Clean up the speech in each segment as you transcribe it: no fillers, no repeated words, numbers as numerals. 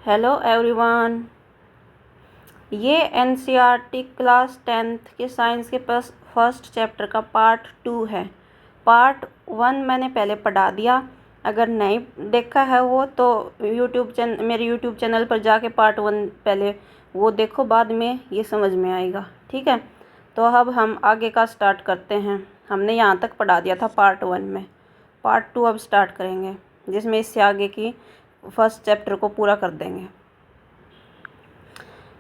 Hello everyone. ये NCERT class 10th के science के फर्स्ट चैप्टर का पार्ट 2 है। पार्ट 1 मैंने पहले पढ़ा दिया। अगर नहीं देखा है वो तो मेरे यूट्यूब चैनल पर जाके पार्ट 1 पहले वो देखो, बाद में ये समझ में आएगा। ठीक है, तो अब हम आगे का स्टार्ट करते हैं। हमने यहाँ तक पढ़ा दिया था पार्ट 1 में। पार्ट 2 अब स्टार्ट करेंगे, जिसमें इससे आगे की फर्स्ट चैप्टर को पूरा कर देंगे।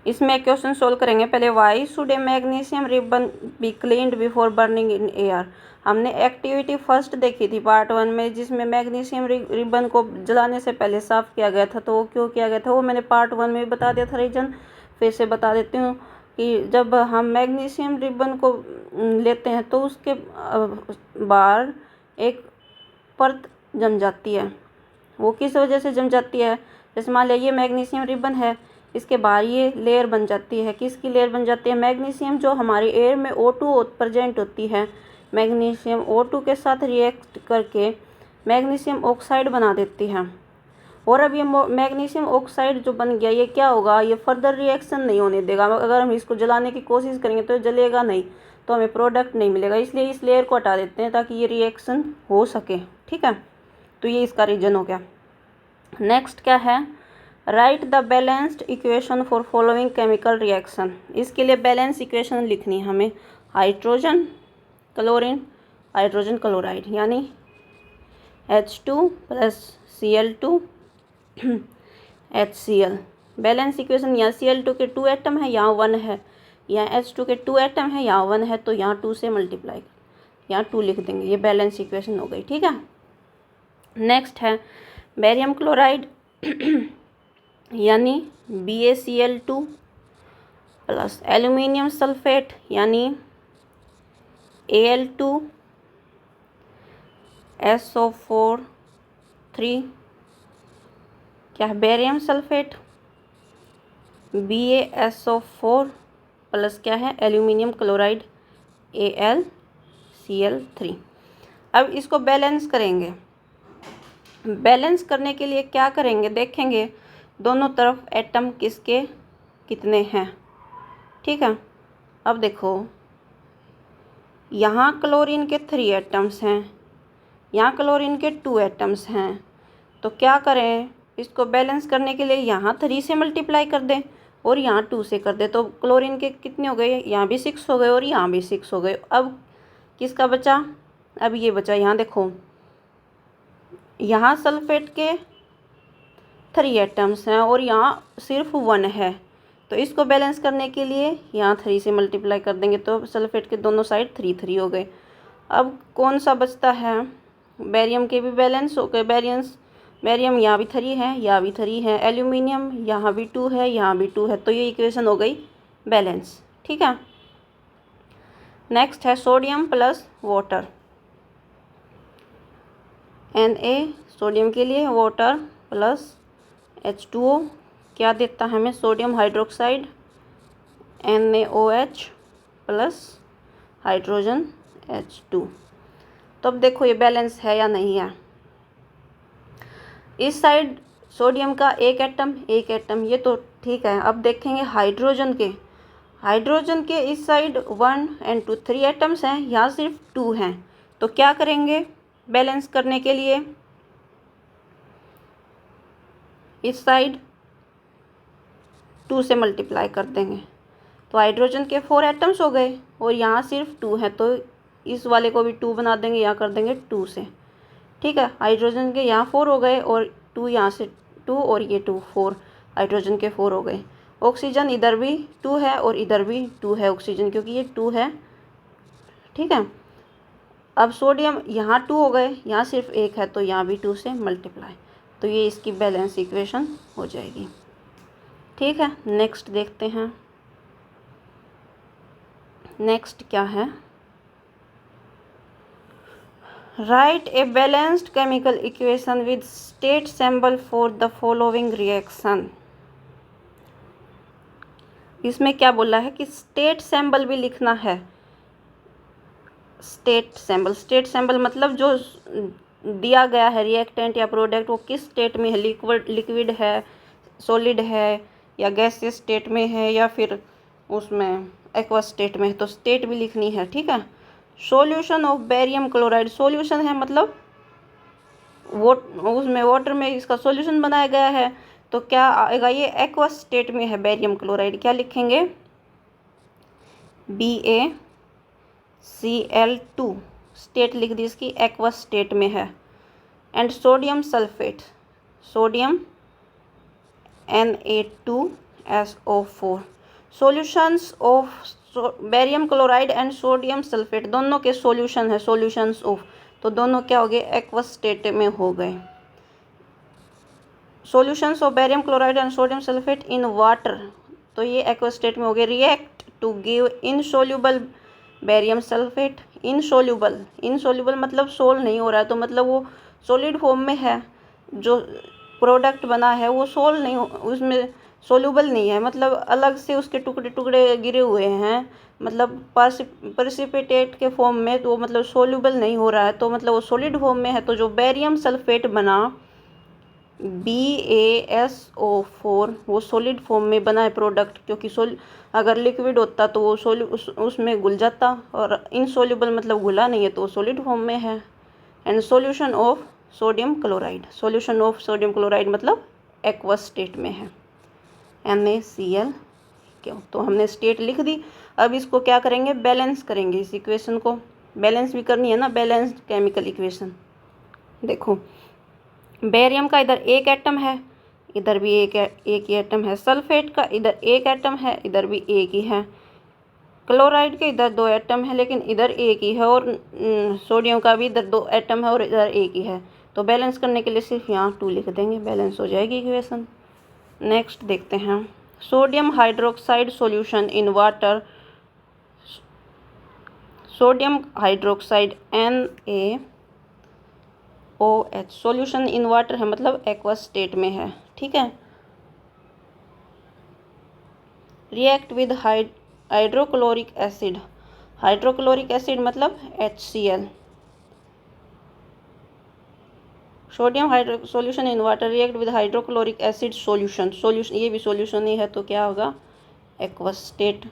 इसमें क्वेश्चन सोल्व करेंगे। पहले why should A magnesium ribbon be cleaned before burning in air. हमने एक्टिविटी फर्स्ट देखी थी पार्ट 1 में, जिसमें मैग्नीशियम रिबन को जलाने से पहले साफ़ किया गया था। तो वो क्यों किया गया था वो मैंने पार्ट 1 में भी बता दिया था। रीजन फिर से बता देती हूँ कि जब हम मैग्नीशियम रिबन को लेते हैं तो उसके बाहर एक परत जम जाती है। वो किस वजह से जम जाती है? जैसे मान लिया ये मैग्नीशियम रिबन है, इसके बाहर ये लेयर बन जाती है। किसकी लेयर बन जाती है? मैग्नीशियम जो हमारे एयर में O2 प्रेजेंट होती है, मैग्नीशियम O2 के साथ रिएक्ट करके मैग्नीशियम ऑक्साइड बना देती है। और अब ये मैग्नीशियम ऑक्साइड जो बन गया, ये क्या होगा? ये फर्दर रिएक्शन नहीं होने देगा। अगर हम इसको जलाने की कोशिश करेंगे तो जलेगा नहीं, तो हमें प्रोडक्ट नहीं मिलेगा। इसलिए इस लेयर को हटा देते हैं ताकि ये रिएक्शन हो सके। ठीक है, तो ये इसका रीजन हो गया। नेक्स्ट क्या है? Right the balanced equation for following chemical reaction. इसके लिए बैलेंस इक्वेशन लिखनी है हमें। हाइड्रोजन क्लोरीन हाइड्रोजन क्लोराइड यानी H2 + Cl2 HCl। Balance equation, यहाँ Cl2 के 2 एटम है, यहाँ 1 है। यहाँ H2 के 2 एटम है, यहाँ 1 है, तो यहाँ 2 से मल्टीप्लाई, यहाँ 2 लिख देंगे। ये बैलेंस इक्वेशन हो गई। ठीक है, नेक्स्ट है बेरियम क्लोराइड यानी BaCl2 + एल्यूमिनियम सल्फेट यानी Al2 SO4 3। क्या है? बेरियम सल्फेट BaSO4 प्लस क्या है? Aluminium chloride AlCl3। अब इसको बैलेंस करेंगे। बैलेंस करने के लिए क्या करेंगे देखेंगे, दोनों तरफ एटम किसके कितने हैं। ठीक है, अब देखो यहाँ क्लोरीन के 3 एटम्स हैं, यहाँ क्लोरीन के 2 एटम्स हैं। तो क्या करें? इसको बैलेंस करने के लिए यहाँ 3 से मल्टीप्लाई कर दें और यहाँ 2 से कर दें। तो क्लोरीन के कितने हो गए? यहाँ भी 6 हो गए और यहाँ भी 6 हो गए। अब किसका बचा? अब ये बचा। यहाँ देखो, यहाँ सल्फेट के 3 एटम्स हैं और यहाँ सिर्फ 1 है। तो इसको बैलेंस करने के लिए यहाँ 3 से मल्टीप्लाई कर देंगे, तो सल्फेट के दोनों साइड 3 हो गए। अब कौन सा बचता है? बेरियम के भी बैलेंस हो गए। बेरियम यहाँ भी 3 है, यहाँ भी 3 है। एल्यूमिनियम यहाँ भी 2 है, यहाँ भी 2 है। तो ये इक्वेशन हो गई बैलेंस। ठीक है, नेक्स्ट है सोडियम + वाटर। Na सोडियम के लिए, वाटर + H2O क्या देता है हमें? Sodium hydroxide NaOH + hydrogen H2। तो अब देखो ये बैलेंस है या नहीं है। इस साइड सोडियम का एक एटम, ये तो ठीक है। अब देखेंगे हाइड्रोजन के इस साइड 1 और 2 3 एटम्स हैं, यहाँ सिर्फ 2 हैं। तो क्या करेंगे बैलेंस करने के लिए? इस साइड 2 से मल्टीप्लाई कर देंगे, तो हाइड्रोजन के 4 एटम्स हो गए और यहाँ सिर्फ 2 है। तो इस वाले को भी 2 बना देंगे, यहाँ कर देंगे 2 से। ठीक है, हाइड्रोजन के यहाँ 4 हो गए और 2 यहाँ से 2 और ये 2 4, हाइड्रोजन के 4 हो गए। ऑक्सीजन इधर भी 2 है और इधर भी 2 है ऑक्सीजन, क्योंकि ये 2 है। ठीक है, अब सोडियम यहाँ 2 हो गए, यहाँ सिर्फ 1 है, तो यहाँ भी 2 से मल्टीप्लाई। तो ये इसकी बैलेंस इक्वेशन हो जाएगी। ठीक है, नेक्स्ट देखते हैं। नेक्स्ट क्या है? Right a balanced chemical equation with state symbol for the following reaction. इसमें क्या बोला है कि स्टेट सिंबल भी लिखना है। स्टेट सिंबल मतलब जो दिया गया है रिएक्टेंट या प्रोडक्ट, वो किस स्टेट में है, लिक्विड है, सॉलिड है या गैसियस स्टेट में है या फिर उसमें एक्वा स्टेट में है, तो स्टेट भी लिखनी है। ठीक है। Solution of barium chloride, solution है मतलब उसमें वाटर में इसका सॉल्यूशन बनाया गया है, तो क्या आएगा, ये एक्वा स्टेट में है बेरियम क्लोराइड। क्या लिखेंगे, BaCl2 स्टेट लिख दी इसकी, एक्वा स्टेट में है। And sodium sulphate, sodium Na2SO4, solutions of barium chloride and sodium sulphate दोनों के सॉल्यूशन है, सॉल्यूशंस ऑफ, तो दोनों क्या हो गए, एक्वा स्टेट में हो गए। Solutions of barium chloride and sodium sulphate in water, तो ये एक्वा स्टेट में हो गए। React to give insoluble barium sulphate, insoluble मतलब सोल नहीं हो रहा है, तो मतलब वो सॉलिड फॉर्म में है, जो प्रोडक्ट बना है वो सोल नहीं, उसमें सोल्यूबल नहीं है, मतलब अलग से उसके टुकड़े टुकड़े गिरे हुए हैं, मतलब प्रेसिपिटेट के फॉर्म में, तो मतलब सोल्यूबल नहीं हो रहा है, तो मतलब वो सॉलिड फॉर्म में है। तो जो बेरियम सल्फेट बना BaSO4 वो सॉलिड फॉर्म में बना है प्रोडक्ट, क्योंकि अगर लिक्विड होता तो वो उसमें घुल जाता, और इनसोल्यूबल मतलब घुला नहीं है, तो वो सॉलिड फॉर्म में है। And solution of sodium chloride, solution of sodium chloride मतलब एक्वा स्टेट में है, NaCl क्यों, तो हमने स्टेट लिख दी। अब इसको क्या करेंगे, बैलेंस करेंगे, इस इक्वेशन को बैलेंस भी करनी है ना, बैलेंस्ड केमिकल इक्वेशन। देखो बेरियम का इधर एक एटम है, इधर भी एक ही एटम है, सल्फेट का इधर एक एटम है, इधर भी एक ही है, क्लोराइड के इधर 2 एटम है लेकिन इधर एक ही है, और सोडियम का भी इधर 2 एटम है और इधर एक ही है। तो बैलेंस करने के लिए सिर्फ यहाँ 2 लिख देंगे, बैलेंस हो जाएगी इक्वेशन। नेक्स्ट देखते हैं, sodium hydroxide solution in water, sodium hydroxide NaOH solution in water है, मतलब एक्वा स्टेट में है। ठीक है। React with hydrochloric acid, hydrochloric acid मतलब HCl, sodium hydro solution in water react with hydrochloric acid solution, ये भी सॉल्यूशन ही है, तो क्या होगा, aqua state.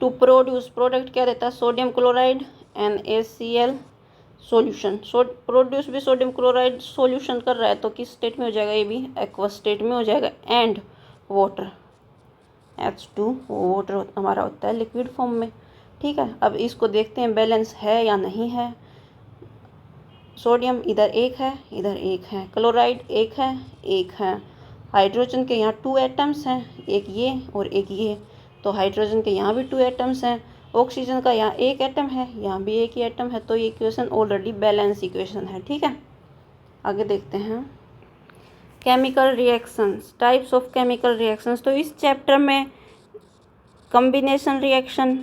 To produce, product क्या देता है, sodium chloride NaCl solution, produce भी सोडियम क्लोराइड सॉल्यूशन कर रहा है, तो किस स्टेट में हो जाएगा, ये भी एक्वा स्टेट में हो जाएगा। एंड वाटर H2 वाटर हमारा होता है लिक्विड फॉर्म में। ठीक है। अब इसको देखते हैं बैलेंस है या नहीं है। सोडियम इधर एक है, इधर एक है, क्लोराइड एक है, हाइड्रोजन के यहाँ 2 एटम्स हैं, एक ये और एक ये, तो हाइड्रोजन के यहाँ भी 2 एटम्स हैं, ऑक्सीजन का यहाँ एक एटम है, यहाँ भी एक ही एटम है, तो ये इक्वेशन ऑलरेडी बैलेंस इक्वेशन है। ठीक है। आगे देखते हैं chemical reactions, types of chemical reactions. तो इस चैप्टर में combination reaction,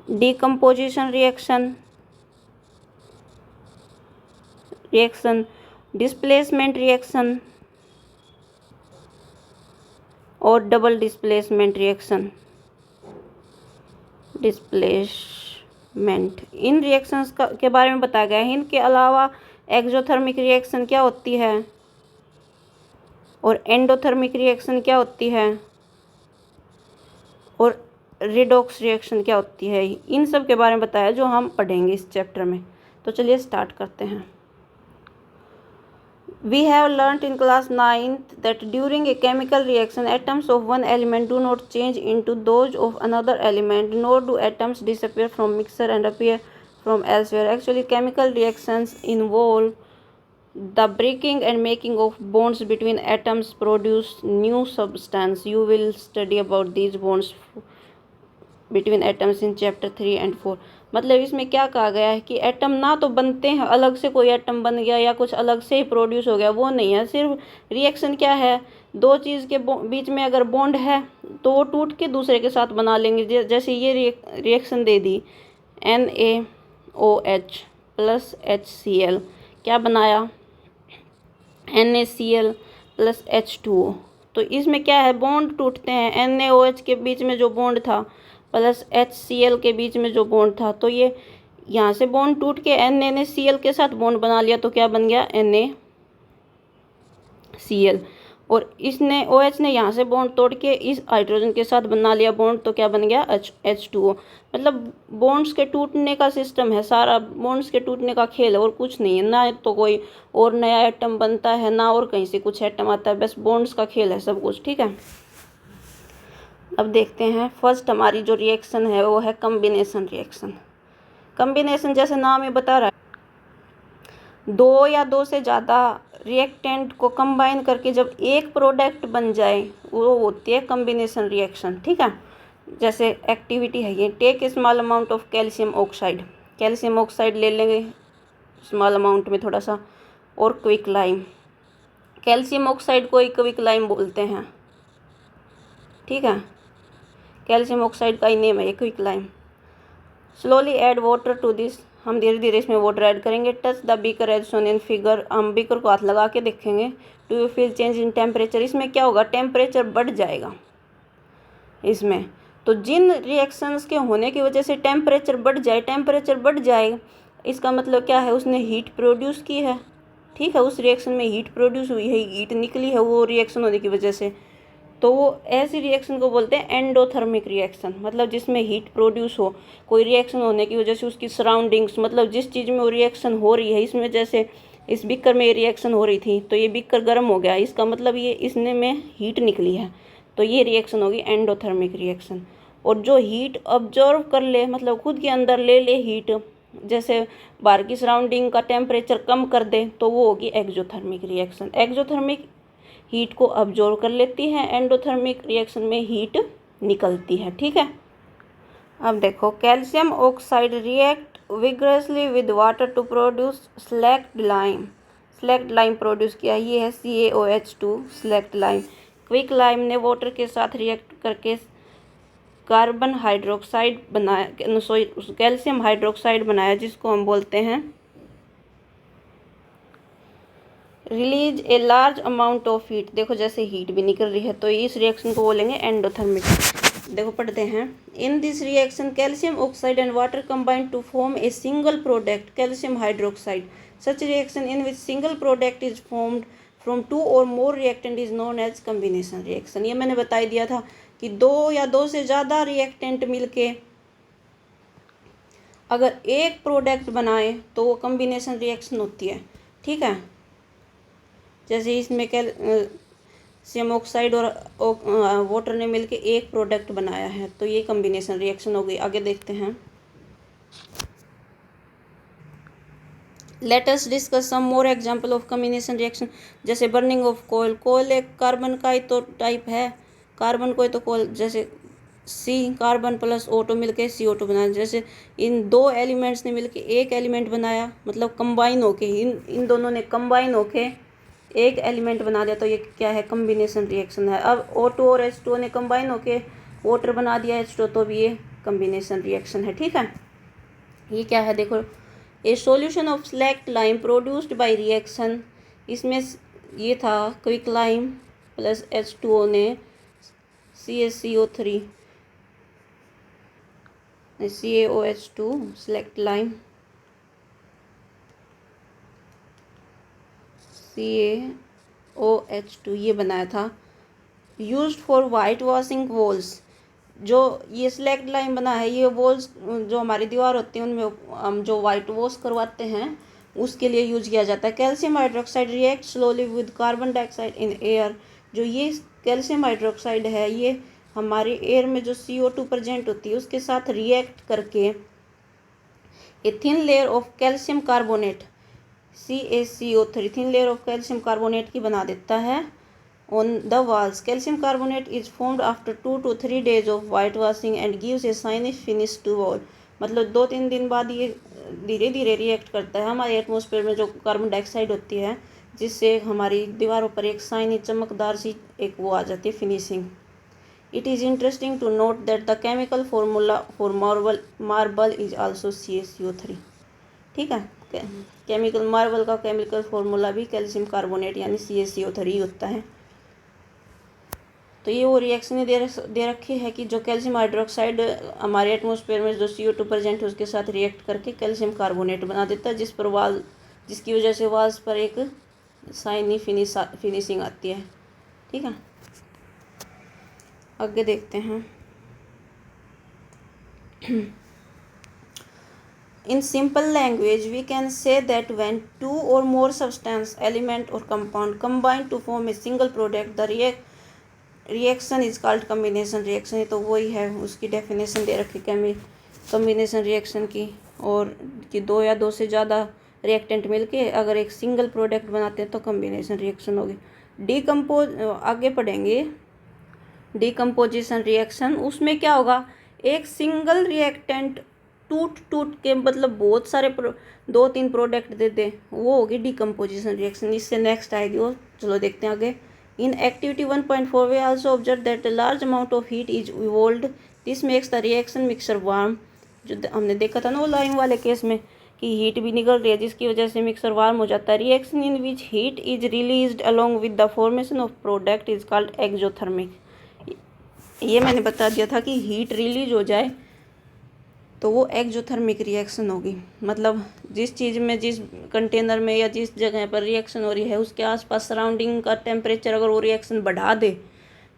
decomposition reaction, displacement reaction और डबल डिस्प्लेसमेंट रिएक्शन, डिस्प्लेसमेंट, इन रिएक्शंस के बारे में बताया गया है। इनके अलावा एक्सोथर्मिक रिएक्शन क्या होती है और एंडोथर्मिक रिएक्शन क्या होती है और रिडॉक्स रिएक्शन क्या होती है, इन सब के बारे में बताया जो हम पढ़ेंगे इस चैप्टर में। तो चलिए स्टार्ट करते हैं। We have learnt in class 9th that during a chemical reaction, atoms of one element do not change into those of another element, nor do atoms disappear from mixture and appear from elsewhere. Actually, chemical reactions involve the breaking and making of bonds between atoms produce new substance. You will study about these bonds between atoms in chapter 3 and 4. मतलब इसमें क्या कहा गया है कि atom ना तो बनते हैं, अलग से कोई एटम बन गया या कुछ अलग से ही प्रोड्यूस हो गया, वो नहीं है। सिर्फ रिएक्शन क्या है, दो चीज़ के बीच में अगर बॉन्ड है तो वो टूट के दूसरे के साथ बना लेंगे। जैसे ये रिएक्शन दे दी NaOH प्लस HCl, क्या बनाया, NaCl प्लस H2O। तो इसमें क्या है, बॉन्ड टूटते हैं, NaOH के बीच में जो बॉन्ड था प्लस HCl के बीच में जो बॉन्ड था, तो ये यहाँ से बॉन्ड टूट के NaCl के साथ बॉन्ड बना लिया, तो क्या बन गया, Na Cl। और इसने OH ने यहाँ से बॉन्ड तोड़ के इस हाइड्रोजन के साथ बना लिया बॉन्ड, तो क्या बन गया H2O। मतलब बॉन्ड्स के टूटने का सिस्टम है सारा, बॉन्ड्स के टूटने का खेल है और कुछ नहीं है। ना तो कोई और नया एटम बनता है, ना और कहीं से कुछ एटम आता है, बस बॉन्ड्स का खेल है सब कुछ। ठीक है, अब देखते हैं फर्स्ट हमारी जो रिएक्शन है वो है कम्बिनेशन रिएक्शन। कम्बिनेशन जैसे नाम ही बता रहा है, दो या दो से ज़्यादा रिएक्टेंट को कंबाइन करके जब एक प्रोडक्ट बन जाए वो होती है कम्बिनेशन रिएक्शन। ठीक है, जैसे एक्टिविटी है ये, take small amount of calcium oxide, calcium oxide ले लेंगे स्मॉल अमाउंट में थोड़ा सा, और क्विक लाइम, कैल्शियम ऑक्साइड को ही क्विक लाइम बोलते हैं। ठीक है, कैल्शियम ऑक्साइड का ही नेम है ये quick lime. Slowly add water to this, हम धीरे धीरे इसमें वाटर ऐड करेंगे। Touch the beaker as shown in figure, हम बीकर को हाथ लगा के देखेंगे। Do you feel change in temperature, इसमें क्या होगा, टेम्परेचर बढ़ जाएगा इसमें। तो जिन रिएक्शंस के होने की वजह से टेम्परेचर बढ़ जाए, टेम्परेचर बढ़ जाए इसका मतलब क्या है, उसने हीट प्रोड्यूस की है। ठीक है, उस रिएक्शन में हीट प्रोड्यूस हुई है, हीट निकली है वो रिएक्शन होने की वजह से, तो वो ऐसी रिएक्शन को बोलते हैं एंडोथर्मिक रिएक्शन। मतलब जिसमें हीट प्रोड्यूस हो, कोई रिएक्शन होने की वजह से उसकी सराउंडिंग्स, मतलब जिस चीज़ में वो रिएक्शन हो रही है, इसमें जैसे इस बीकर में ये रिएक्शन हो रही थी तो ये बीकर गर्म हो गया, इसका मतलब ये इसने में हीट निकली है, तो ये रिएक्शन होगी एंडोथर्मिक रिएक्शन। और जो हीट ऑब्जर्व कर ले, मतलब खुद के अंदर ले ले हीट, जैसे बाहर की सराउंडिंग का टेम्परेचर कम कर दे, तो वो होगी एक्जोथर्मिक रिएक्शन। एक्जोथर्मिक हीट को अब्जॉर्व कर लेती है, एंडोथर्मिक रिएक्शन में हीट निकलती है। ठीक है, अब देखो calcium oxide react vigorously with water to produce slaked lime, slaked lime produce किया, ये है CaOH2 slaked lime. Quick lime ने वाटर के साथ रिएक्ट करके कार्बन हाइड्रोक्साइड बनाया, सॉरी कैल्शियम हाइड्रोक्साइड बनाया, जिसको हम बोलते हैं release a large amount of heat. देखो जैसे हीट भी निकल रही है, तो इस रिएक्शन को बोलेंगे एंडोथर्मिक। देखो पढ़ते हैं, in this reaction calcium oxide and water combine to form a single product calcium hydroxide. Such reaction in which single product is formed from two और more reactant is known as combination reaction. ये मैंने बता दिया था कि दो या दो से ज़्यादा रिएक्टेंट मिलके अगर एक प्रोडक्ट बनाए तो वो कम्बिनेशन रिएक्शन होती है। ठीक है, जैसे इसमें कैल्शियम ऑक्साइड और वाटर ने मिलके एक प्रोडक्ट बनाया है, तो ये कम्बिनेशन रिएक्शन हो गई। आगे देखते हैं, let us discuss some more example of combination reaction. जैसे बर्निंग ऑफ कोयल, कोयल एक कार्बन का ही तो टाइप है, कार्बन को ही तो कोयल, जैसे C कार्बन प्लस O2 मिलके CO2 बनाया। जैसे इन दो एलिमेंट्स ने मिलके एक एलिमेंट बनाया, मतलब कंबाइन होके, इन दोनों ने कंबाइन होके एक एलिमेंट बना दिया, तो ये क्या है, कम्बिनेशन रिएक्शन है। अब O2 और H2O ने कंबाइन होके वाटर बना दिया H2, तो भी ये कम्बिनेशन रिएक्शन है। ठीक है, ये क्या है, देखो ए solution of slaked lime produced by reaction, इसमें ये था क्विक लाइम प्लस H2O ने CaCO3 CaOH2 select lime CaOH2 ये बनाया था, used for white washing walls. जो ये सेलेक्ट लाइम बना है, ये वॉल्स जो हमारी दीवार होती है उनमें हम जो वाइट वॉश करवाते हैं उसके लिए यूज किया जाता है। Calcium hydroxide react slowly with carbon dioxide in air. जो ये कैल्शियम हाइड्रोक्साइड है, ये हमारे एयर में जो CO2 प्रेजेंट होती है उसके साथ रिएक्ट करके a thin layer of calcium carbonate CaCO3 thin layer of calcium carbonate की बना देता है on the walls. Calcium carbonate is formed after 2 to 3 days of white washing and gives a shiny finish to wall. मतलब 2-3 दिन बाद ये धीरे धीरे रिएक्ट करता है हमारे एटमॉस्फेयर में जो कार्बन डाइऑक्साइड होती है, जिससे हमारी दीवारों पर एक शाइनी चमकदार सी एक वो आ जाती है finishing. It is interesting to note that the chemical formula for marble is also CaCO3। ठीक है, केमिकल मार्बल का केमिकल फार्मूला भी कैल्शियम कार्बोनेट यानी CaCO3 होता है। तो ये वो रिएक्शन दे रखी है कि जो कैल्शियम हाइड्रोक्साइड हमारे एटमॉस्फेयर में जो CO2 प्रेजेंट है उसके साथ रिएक्ट करके कैल्शियम कार्बोनेट बना देता है, जिसकी वजह से वाल्स पर एक शाइनी फिनिशिंग आती है। ठीक है, आगे देखते हैं। In simple language, we can say that when two or more substance, element or compound combine to form a single product, the reaction is called combination reaction। ये तो वही है, उसकी डेफिनेशन दे रखी कम्बिनेशन रिएक्शन की, और कि दो या दो से ज़्यादा रिएक्टेंट मिलके अगर एक सिंगल प्रोडक्ट बनाते हैं तो कम्बिनेशन रिएक्शन होगी। आगे पढ़ेंगे डिकम्पोजिशन रिएक्शन। उसमें क्या होगा, एक सिंगल रिएक्टेंट टूट के मतलब बहुत सारे दो तीन प्रोडक्ट दे दे, वो होगी डिकम्पोजिशन रिएक्शन। इससे नेक्स्ट आएगी वो, चलो देखते हैं आगे। In activity 1.4 we also observe that large amount of heat is evolved, this makes the reaction mixture warm. जो हमने देखा था ना वो लाइम वाले केस में कि हीट भी निकल रही है जिसकी वजह से मिक्सर वार्म हो जाता है। Reaction in which heat is released along with the formation of product is called exothermic. ये मैंने बता दिया था कि हीट रिलीज हो जाए तो वो एक्सोथर्मिक रिएक्शन होगी। मतलब जिस चीज़ में, जिस कंटेनर में या जिस जगह पर रिएक्शन हो रही है उसके आसपास सराउंडिंग का टेम्परेचर अगर वो रिएक्शन बढ़ा दे,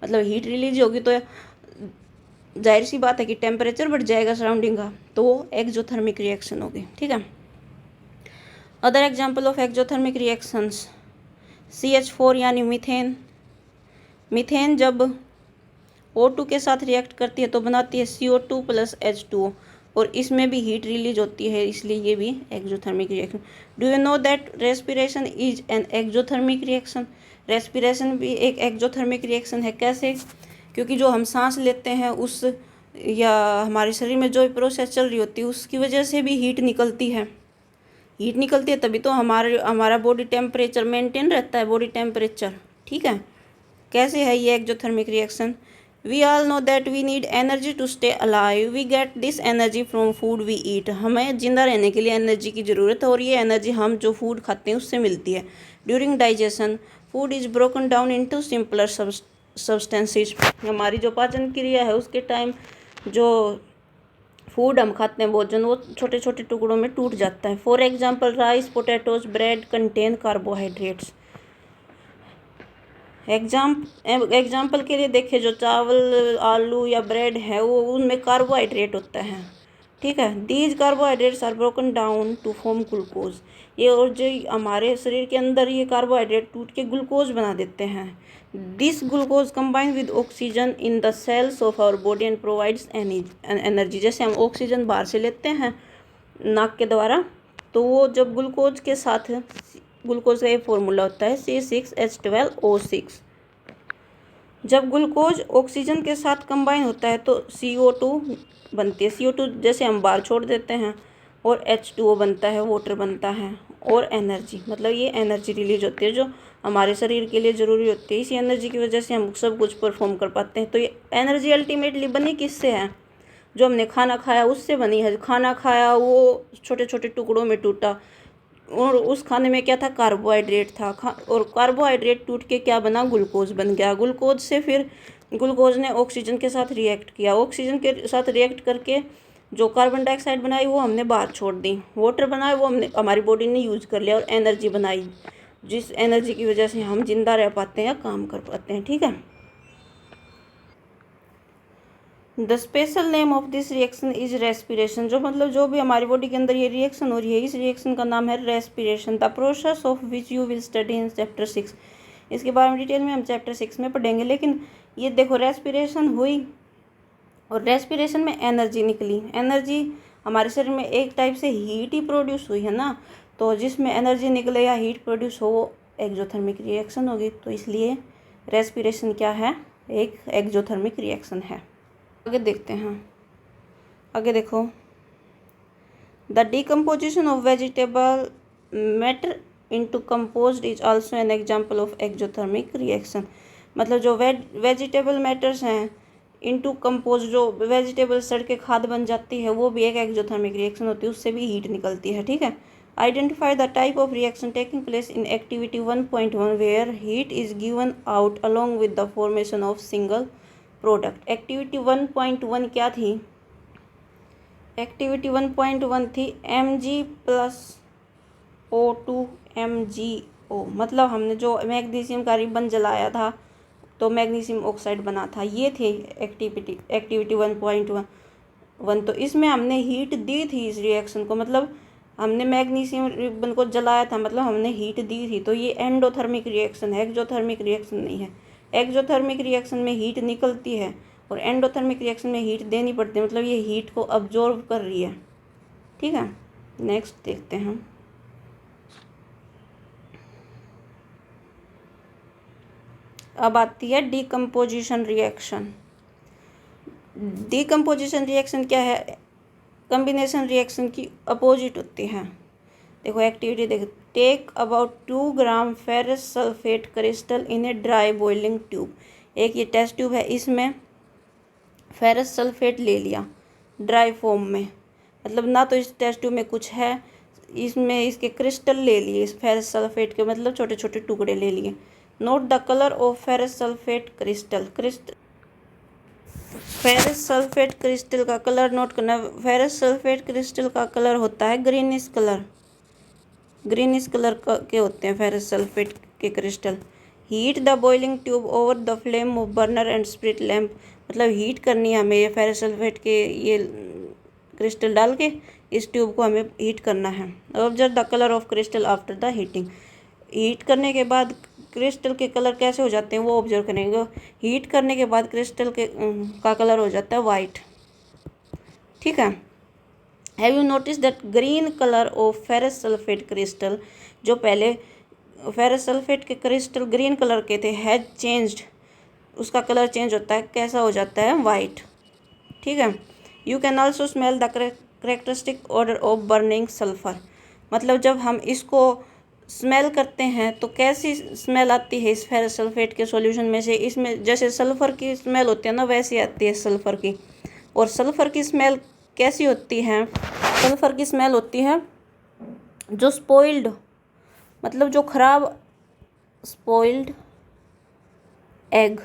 मतलब हीट रिलीज होगी, तो जाहिर सी बात है कि टेम्परेचर बढ़ जाएगा सराउंडिंग का, तो वो एक्सोथर्मिक रिएक्शन होगी। ठीक है, other example of exothermic reactions, CH4 यानी मीथेन। मीथेन जब O2 के साथ रिएक्ट करती है तो बनाती है CO2 + H2O, और इसमें भी हीट रिलीज होती है, इसलिए ये भी exothermic reaction. Do you know that respiration is an exothermic reaction. Respiration भी एक एक्सोथर्मिक रिएक्शन है। कैसे? क्योंकि जो हम सांस लेते हैं उस या हमारे शरीर में जो प्रोसेस चल रही होती है उसकी वजह से भी हीट निकलती है। हीट निकलती है तभी तो हमारा बॉडी टेम्परेचर मेंटेन रहता है, बॉडी टेम्परेचर। ठीक है, कैसे है ये exothermic reaction? We all know that we need energy to stay alive. We get this energy from food we eat. हमें जिंदा रहने के लिए एनर्जी की ज़रूरत है और ये एनर्जी हम जो फूड खाते हैं उससे मिलती है। During digestion, food is broken down into simpler substances. हमारी जो पाचन क्रिया है उसके टाइम जो फूड हम खाते हैं, भोजन, वो छोटे छोटे टुकड़ों में टूट जाता है। For example rice, potatoes, bread contain carbohydrates. Example के लिए देखें, जो चावल, आलू या ब्रेड है वो उनमें कार्बोहाइड्रेट होता है। ठीक है, these carbohydrates are broken down to form glucose. ये और जो हमारे शरीर के अंदर ये कार्बोहाइड्रेट टूट के ग्लूकोज बना देते हैं। This glucose combine with oxygen in the cells of our body and provides energy. जैसे हम ऑक्सीजन बाहर से लेते हैं नाक के द्वारा, तो वो जब ग्लूकोज के साथ, ग्लूकोज का एक फॉर्मूला होता है C6H12O6। जब ग्लूकोज ऑक्सीजन के साथ कंबाइन होता है तो CO2 बनती है। CO2 जैसे हम बाहर छोड़ देते हैं, और H2O बनता है, वाटर बनता है, और एनर्जी, मतलब ये एनर्जी रिलीज होती है जो हमारे शरीर के लिए ज़रूरी होती है। इसी एनर्जी की वजह से हम सब कुछ परफॉर्म कर पाते हैं। तो ये एनर्जी अल्टीमेटली बनी किससे है? जो हमने खाना खाया उससे बनी है। खाना खाया वो छोटे छोटे टुकड़ों में टूटा, और उस खाने में क्या था? कार्बोहाइड्रेट था। और कार्बोहाइड्रेट टूट के क्या बना? ग्लूकोज बन गया। ग्लूकोज से फिर ग्लूकोज ने ऑक्सीजन के साथ रिएक्ट किया, ऑक्सीजन के साथ रिएक्ट करके जो कार्बन डाइऑक्साइड बनाई वो हमने बाहर छोड़ दी, वाटर बनाया वो हमने, हमारी बॉडी ने यूज कर लिया, और एनर्जी बनाई, जिस एनर्जी की वजह से हम जिंदा रह पाते हैं या काम कर पाते हैं। ठीक है, the special name of this reaction is respiration. जो मतलब जो भी हमारी बॉडी के अंदर ये रिएक्शन हो रही है, इस रिएक्शन का नाम है respiration. The process of which you will study in chapter 6। इसके बारे में डिटेल में हम चैप्टर 6 में पढ़ेंगे। लेकिन ये देखो, रेस्पिरेशन हुई और रेस्पिरेशन में एनर्जी निकली। एनर्जी हमारे शरीर में एक टाइप से हीट ही प्रोड्यूस हुई है ना, तो जिसमें एनर्जी निकले या हीट प्रोड्यूस हो वो एक्सोथर्मिक रिएक्शन होगी। तो इसलिए रेस्पिरेशन क्या है? एक एक्सोथर्मिक रिएक्शन है। आगे देखते हैं, आगे देखो, the decomposition of vegetable matter into composed is also an example of exothermic reaction. मतलब जो वेजिटेबल मैटर्स हैं इनटू कंपोज, जो वेजिटेबल सड़ के खाद बन जाती है, वो भी एक एक्सोथर्मिक रिएक्शन होती है, उससे भी हीट निकलती है। ठीक है, identify the type of reaction taking place in activity 1.1 where heat is given out along with the formation of single product. Activity 1.1 क्या थी? एक्टिविटी 1.1 थी Mg + O2 Mg HCO, मतलब हमने जो मैग्नीशियम का रिबन जलाया था तो मैग्नीशियम ऑक्साइड बना था। ये थी एक्टिविटी 1.1। तो इसमें हमने हीट दी थी इस रिएक्शन को, मतलब हमने मैग्नीशियम रिबन को जलाया था, मतलब हमने हीट दी थी। तो ये एंडोथर्मिक रिएक्शन है, एक्सोथर्मिक रिएक्शन नहीं है। एक्सोथर्मिक रिएक्शन में हीट निकलती है और एंडोथर्मिक रिएक्शन में हीट देनी पड़ती है, मतलब ये हीट को अब्जॉर्ब कर रही है। ठीक है, नेक्स्ट देखते हैं हम। अब आती है डीकम्पोजिशन रिएक्शन। डीकम्पोजिशन रिएक्शन क्या है? कम्बिनेशन रिएक्शन की अपोजिट होती है। देखो एक्टिविटी देखो, take about 2 gram ferrous sulphate crystal in a dry boiling tube. एक ये टेस्ट ट्यूब है, इसमें फेरस सल्फेट ले लिया ड्राई फॉर्म में, मतलब ना तो इस टेस्ट ट्यूब में कुछ है, इसमें इसके क्रिस्टल ले लिए इस फेरस सल्फेट के, मतलब छोटे छोटे टुकड़े ले लिए। Note the colour of ferrous sulphate crystal. Ferrous sulphate crystal का कलर नोट करना। फेरस सल्फेट क्रिस्टल का कलर होता है ग्रीनिश कलर, ग्रीनिश कलर के होते हैं फेरस सल्फेट के crystal. Heat the boiling tube over the flame of burner and spirit lamp, मतलब हीट करनी है हमें ये फेरस सल्फेट के ये क्रिस्टल डाल के इस ट्यूब को हमें हीट करना है। Observe the colour of crystal after the heating. Heat करने के बाद क्रिस्टल के कलर कैसे हो जाते हैं वो ऑब्जर्व करेंगे। हीट करने के बाद क्रिस्टल का कलर हो जाता है वाइट। ठीक है, have you notice that green colour of ferrous sulphate crystal, जो पहले फेरस सल्फेट के क्रिस्टल ग्रीन कलर के थे, हैज चेंज्ड, उसका कलर चेंज होता है, कैसा हो जाता है? वाइट। ठीक है, you can also smell the characteristic order of burning sulphur, मतलब जब हम इसको स्मेल करते हैं तो कैसी स्मेल आती है इस फेरस सल्फेट के सॉल्यूशन में से? इसमें जैसे सल्फ़र की स्मेल होती है ना, वैसी आती है सल्फ़र की। और सल्फ़र की स्मेल कैसी होती है? सल्फ़र की स्मेल होती है जो स्पॉइल्ड, मतलब जो खराब, स्पॉइल्ड एग,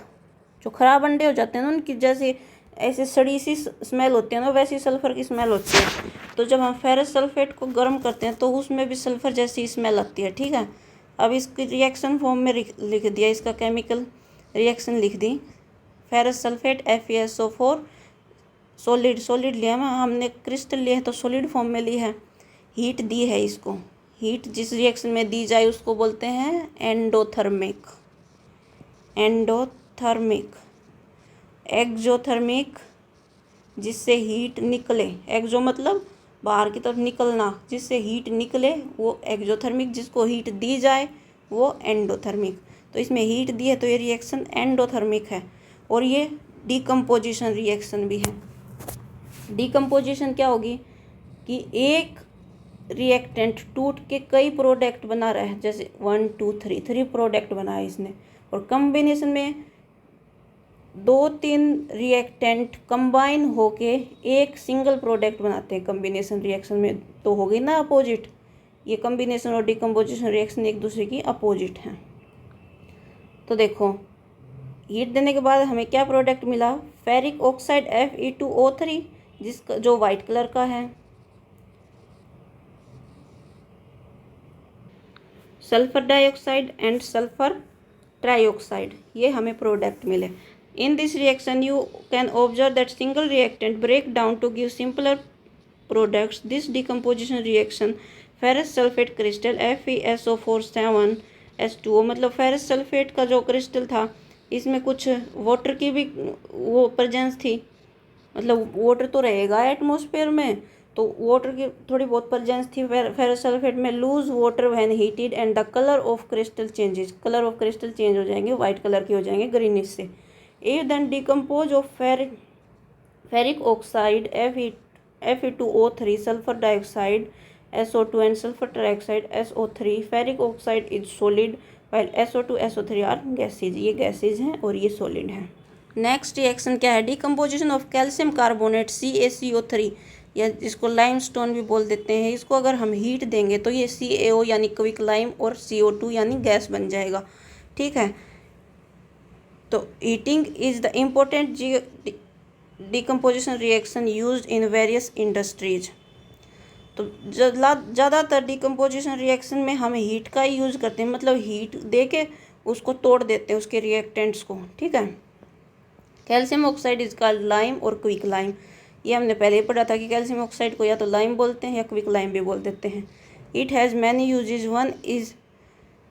जो खराब अंडे हो जाते हैं ना उनकी जैसे ऐसे सड़ी सी स्मेल होती है ना, वैसी सल्फ़र की स्मेल होती है। तो जब हम फेरस सल्फेट को गर्म करते हैं तो उसमें भी सल्फ़र जैसी स्मेल आती है। ठीक है, अब इसकी रिएक्शन फॉर्म में लिख दिया, इसका केमिकल रिएक्शन लिख दी। फेरस सल्फेट FeSO4 सॉलिड लिया है, हमने क्रिस्टल लिए हैं तो सॉलिड फॉर्म में ली है। हीट दी है इसको, हीट जिस रिएक्शन में दी जाए उसको बोलते हैं एंडोथर्मिक। एक्सोथर्मिक जिससे हीट निकले, एक्सो मतलब बाहर की तरफ निकलना, जिससे हीट निकले वो एक्सोथर्मिक, जिसको हीट दी जाए वो एंडोथर्मिक। तो इसमें हीट दी है तो ये रिएक्शन एंडोथर्मिक है। और ये डीकम्पोजिशन रिएक्शन भी है। डीकम्पोजिशन क्या होगी कि एक रिएक्टेंट टूट के कई प्रोडक्ट बना रहा है, जैसे 1 2 3 प्रोडक्ट बनाए इसने। और कम्बिनेशन में 2-3 रिएक्टेंट कंबाइन होके एक सिंगल प्रोडक्ट बनाते हैं कम्बिनेशन रिएक्शन में, तो हो गई ना अपोजिट। ये कम्बिनेशन और डिकम्पोजिशन रिएक्शन एक दूसरे की अपोजिट हैं। तो देखो हीट देने के बाद हमें क्या प्रोडक्ट मिला? फेरिक ऑक्साइड Fe2O3, जिसका जो वाइट कलर का है। Sulphur dioxide and sulphur trioxide, ये हमें प्रोडक्ट मिले। In this reaction, you can observe that single reactant break down to give simpler products. This decomposition reaction, ferrous sulfate crystal FeSO4 7H2O, मतलब ferrous sulphate का जो crystal था इसमें कुछ water की भी वो प्रेजेंस थी, मतलब वाटर तो रहेगा एटमॉस्फेयर में, तो वाटर की थोड़ी बहुत प्रेजेंस थी फेरस सल्फेट में। Loose water when heated and the colour of crystal changes, colour of crystal change हो जाएंगे, वाइट कलर के हो जाएंगे ग्रीनिश से। If then decompose of ferric oxide Fe2O3, sulfur dioxide SO2 and sulfur trioxide SO3, ferric oxide is solid while SO2 SO3 are gases। ये gases हैं और ये solid हैं। नेक्स्ट रिएक्शन क्या है? Decomposition of calcium carbonate CaCO3, या जिसको limestone भी बोल देते हैं। इसको अगर हम हीट देंगे तो ये CaO यानी क्विक लाइम और CO2 यानी गैस बन जाएगा। ठीक है, तो heating is the important decomposition reaction used in various industries. तो ज़्यादातर डिकम्पोजिशन रिएक्शन में हम हीट का ही यूज़ करते हैं, मतलब हीट दे के उसको तोड़ देते हैं उसके रिएक्टेंट्स को, ठीक है। Calcium oxide is called lime और क्विक लाइम। ये हमने पहले ही पढ़ा था कि कैल्शियम ऑक्साइड को या तो लाइम बोलते हैं या क्विक लाइम भी बोल देते हैं। It has many uses, one is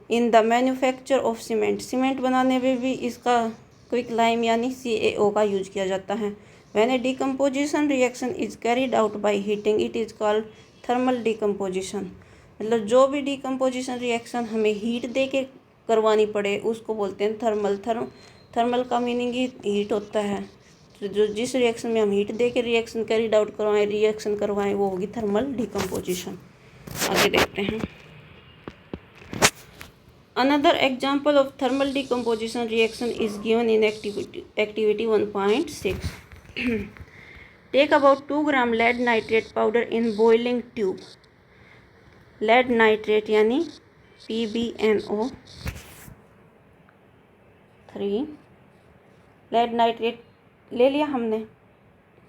in the manufacture of cement. Cement बनाने में भी इसका क्विक लाइम यानी CaO का यूज किया जाता है। When a decomposition reaction is carried out by heating it is called thermal decomposition. मतलब जो भी डिकम्पोजिशन रिएक्शन हमें हीट दे के करवानी पड़े उसको बोलते हैं थर्मल। थर्मल का मीनिंग ही हीट होता है। तो जो जिस रिएक्शन में हम हीट दे के रिएक्शन कैरिड आउट करवाएं, रिएक्शन करवाएं, वो होगी थर्मल डिकम्पोजिशन। आगे देखते हैं। Another example of thermal decomposition reaction is given in activity 1.6. Take about 2 gram lead nitrate powder in boiling tube. lead nitrate यानी PbNO3। lead nitrate ले लिया हमने,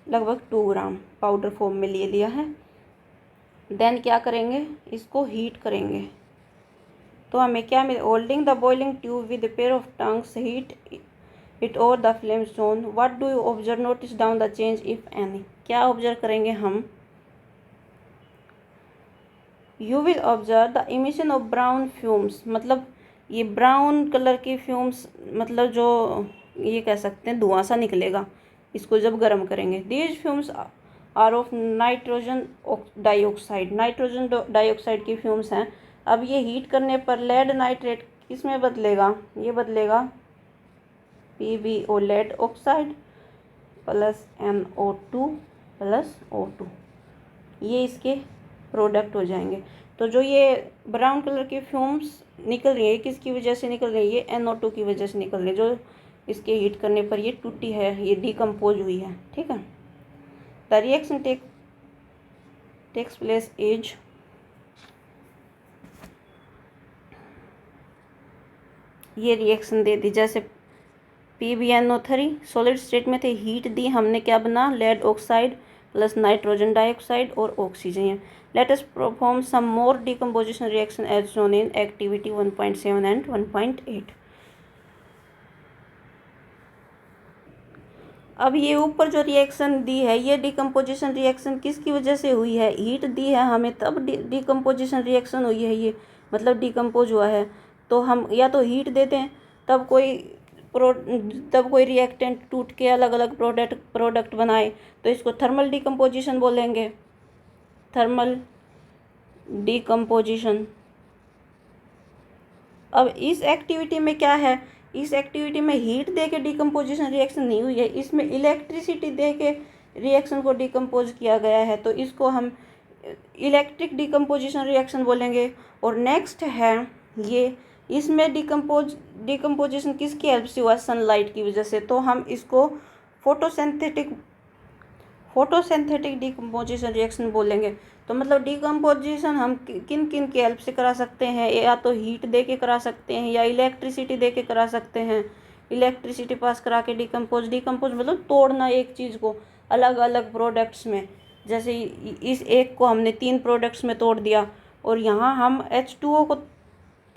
लगभग 2 ग्राम पाउडर फॉर्म में ले लिया है। देन क्या करेंगे, इसको हीट करेंगे। तो हमें क्या मिले, holding the boiling tube with pair of tongues heat it over the flame zone. What do you observe, notice down the change if any. क्या ऑब्जर्व करेंगे हम, you will observe the emission of brown fumes. मतलब ये brown colour की fumes, मतलब जो ये कह सकते हैं धुआं सा निकलेगा इसको जब गर्म करेंगे। These fumes are of nitrogen dioxide. Nitrogen dioxide की फ्यूम्स हैं। अब ये हीट करने पर लेड नाइट्रेट किस में बदलेगा, ये बदलेगा PbO lead oxide plus NO2 plus O2। ये इसके प्रोडक्ट हो जाएंगे। तो जो ये ब्राउन कलर की फ्यूम्स निकल रही है किसकी वजह से निकल रही है, ये NO2 की वजह से निकल रही है, जो इसके हीट करने पर ये टूटी है, ये डिकम्पोज हुई है, ठीक है। The reaction takes place is, ये रिएक्शन दे दी, जैसे PbNO3 सॉलिड स्टेट में थे, हीट दी हमने, क्या बना, lead oxide plus nitrogen dioxide और oxygen. Let us perform some more decomposition reaction as shown in activity 1.7 and 1.8। अब ये ऊपर जो रिएक्शन दी है, ये डिकम्पोजिशन रिएक्शन किसकी वजह से हुई है, हीट दी है हमें तब डिकम्पोजिशन रिएक्शन हुई है, ये मतलब डिकम्पोज हुआ है। तो हम या तो हीट देते हैं तब कोई रिएक्टेंट टूट के अलग अलग प्रोडक्ट बनाए, तो इसको थर्मल डिकम्पोजिशन बोलेंगे, थर्मल डिकम्पोजिशन। अब इस एक्टिविटी में क्या है, इस एक्टिविटी में हीट दे के डिकम्पोजिशन रिएक्शन नहीं हुई है, इसमें इलेक्ट्रिसिटी दे के रिएक्शन को डिकम्पोज किया गया है, तो इसको हम इलेक्ट्रिक डिकम्पोजिशन रिएक्शन बोलेंगे। और नेक्स्ट है ये, इसमें डिकम्पोजिशन किसकी हेल्प से हुआ, सनलाइट की वजह से, तो हम इसको फोटोसिंथेटिक डिकम्पोजिशन रिएक्शन बोलेंगे। तो मतलब डिकम्पोजिशन हम किन किन की हेल्प से करा सकते हैं, या तो हीट दे के करा सकते हैं या इलेक्ट्रिसिटी दे के करा सकते हैं। इलेक्ट्रिसिटी पास करा के डिकम्पोज मतलब तोड़ना एक चीज़ को अलग अलग प्रोडक्ट्स में। जैसे इस एक को हमने 3 प्रोडक्ट्स में तोड़ दिया, और यहाँ हम H2O को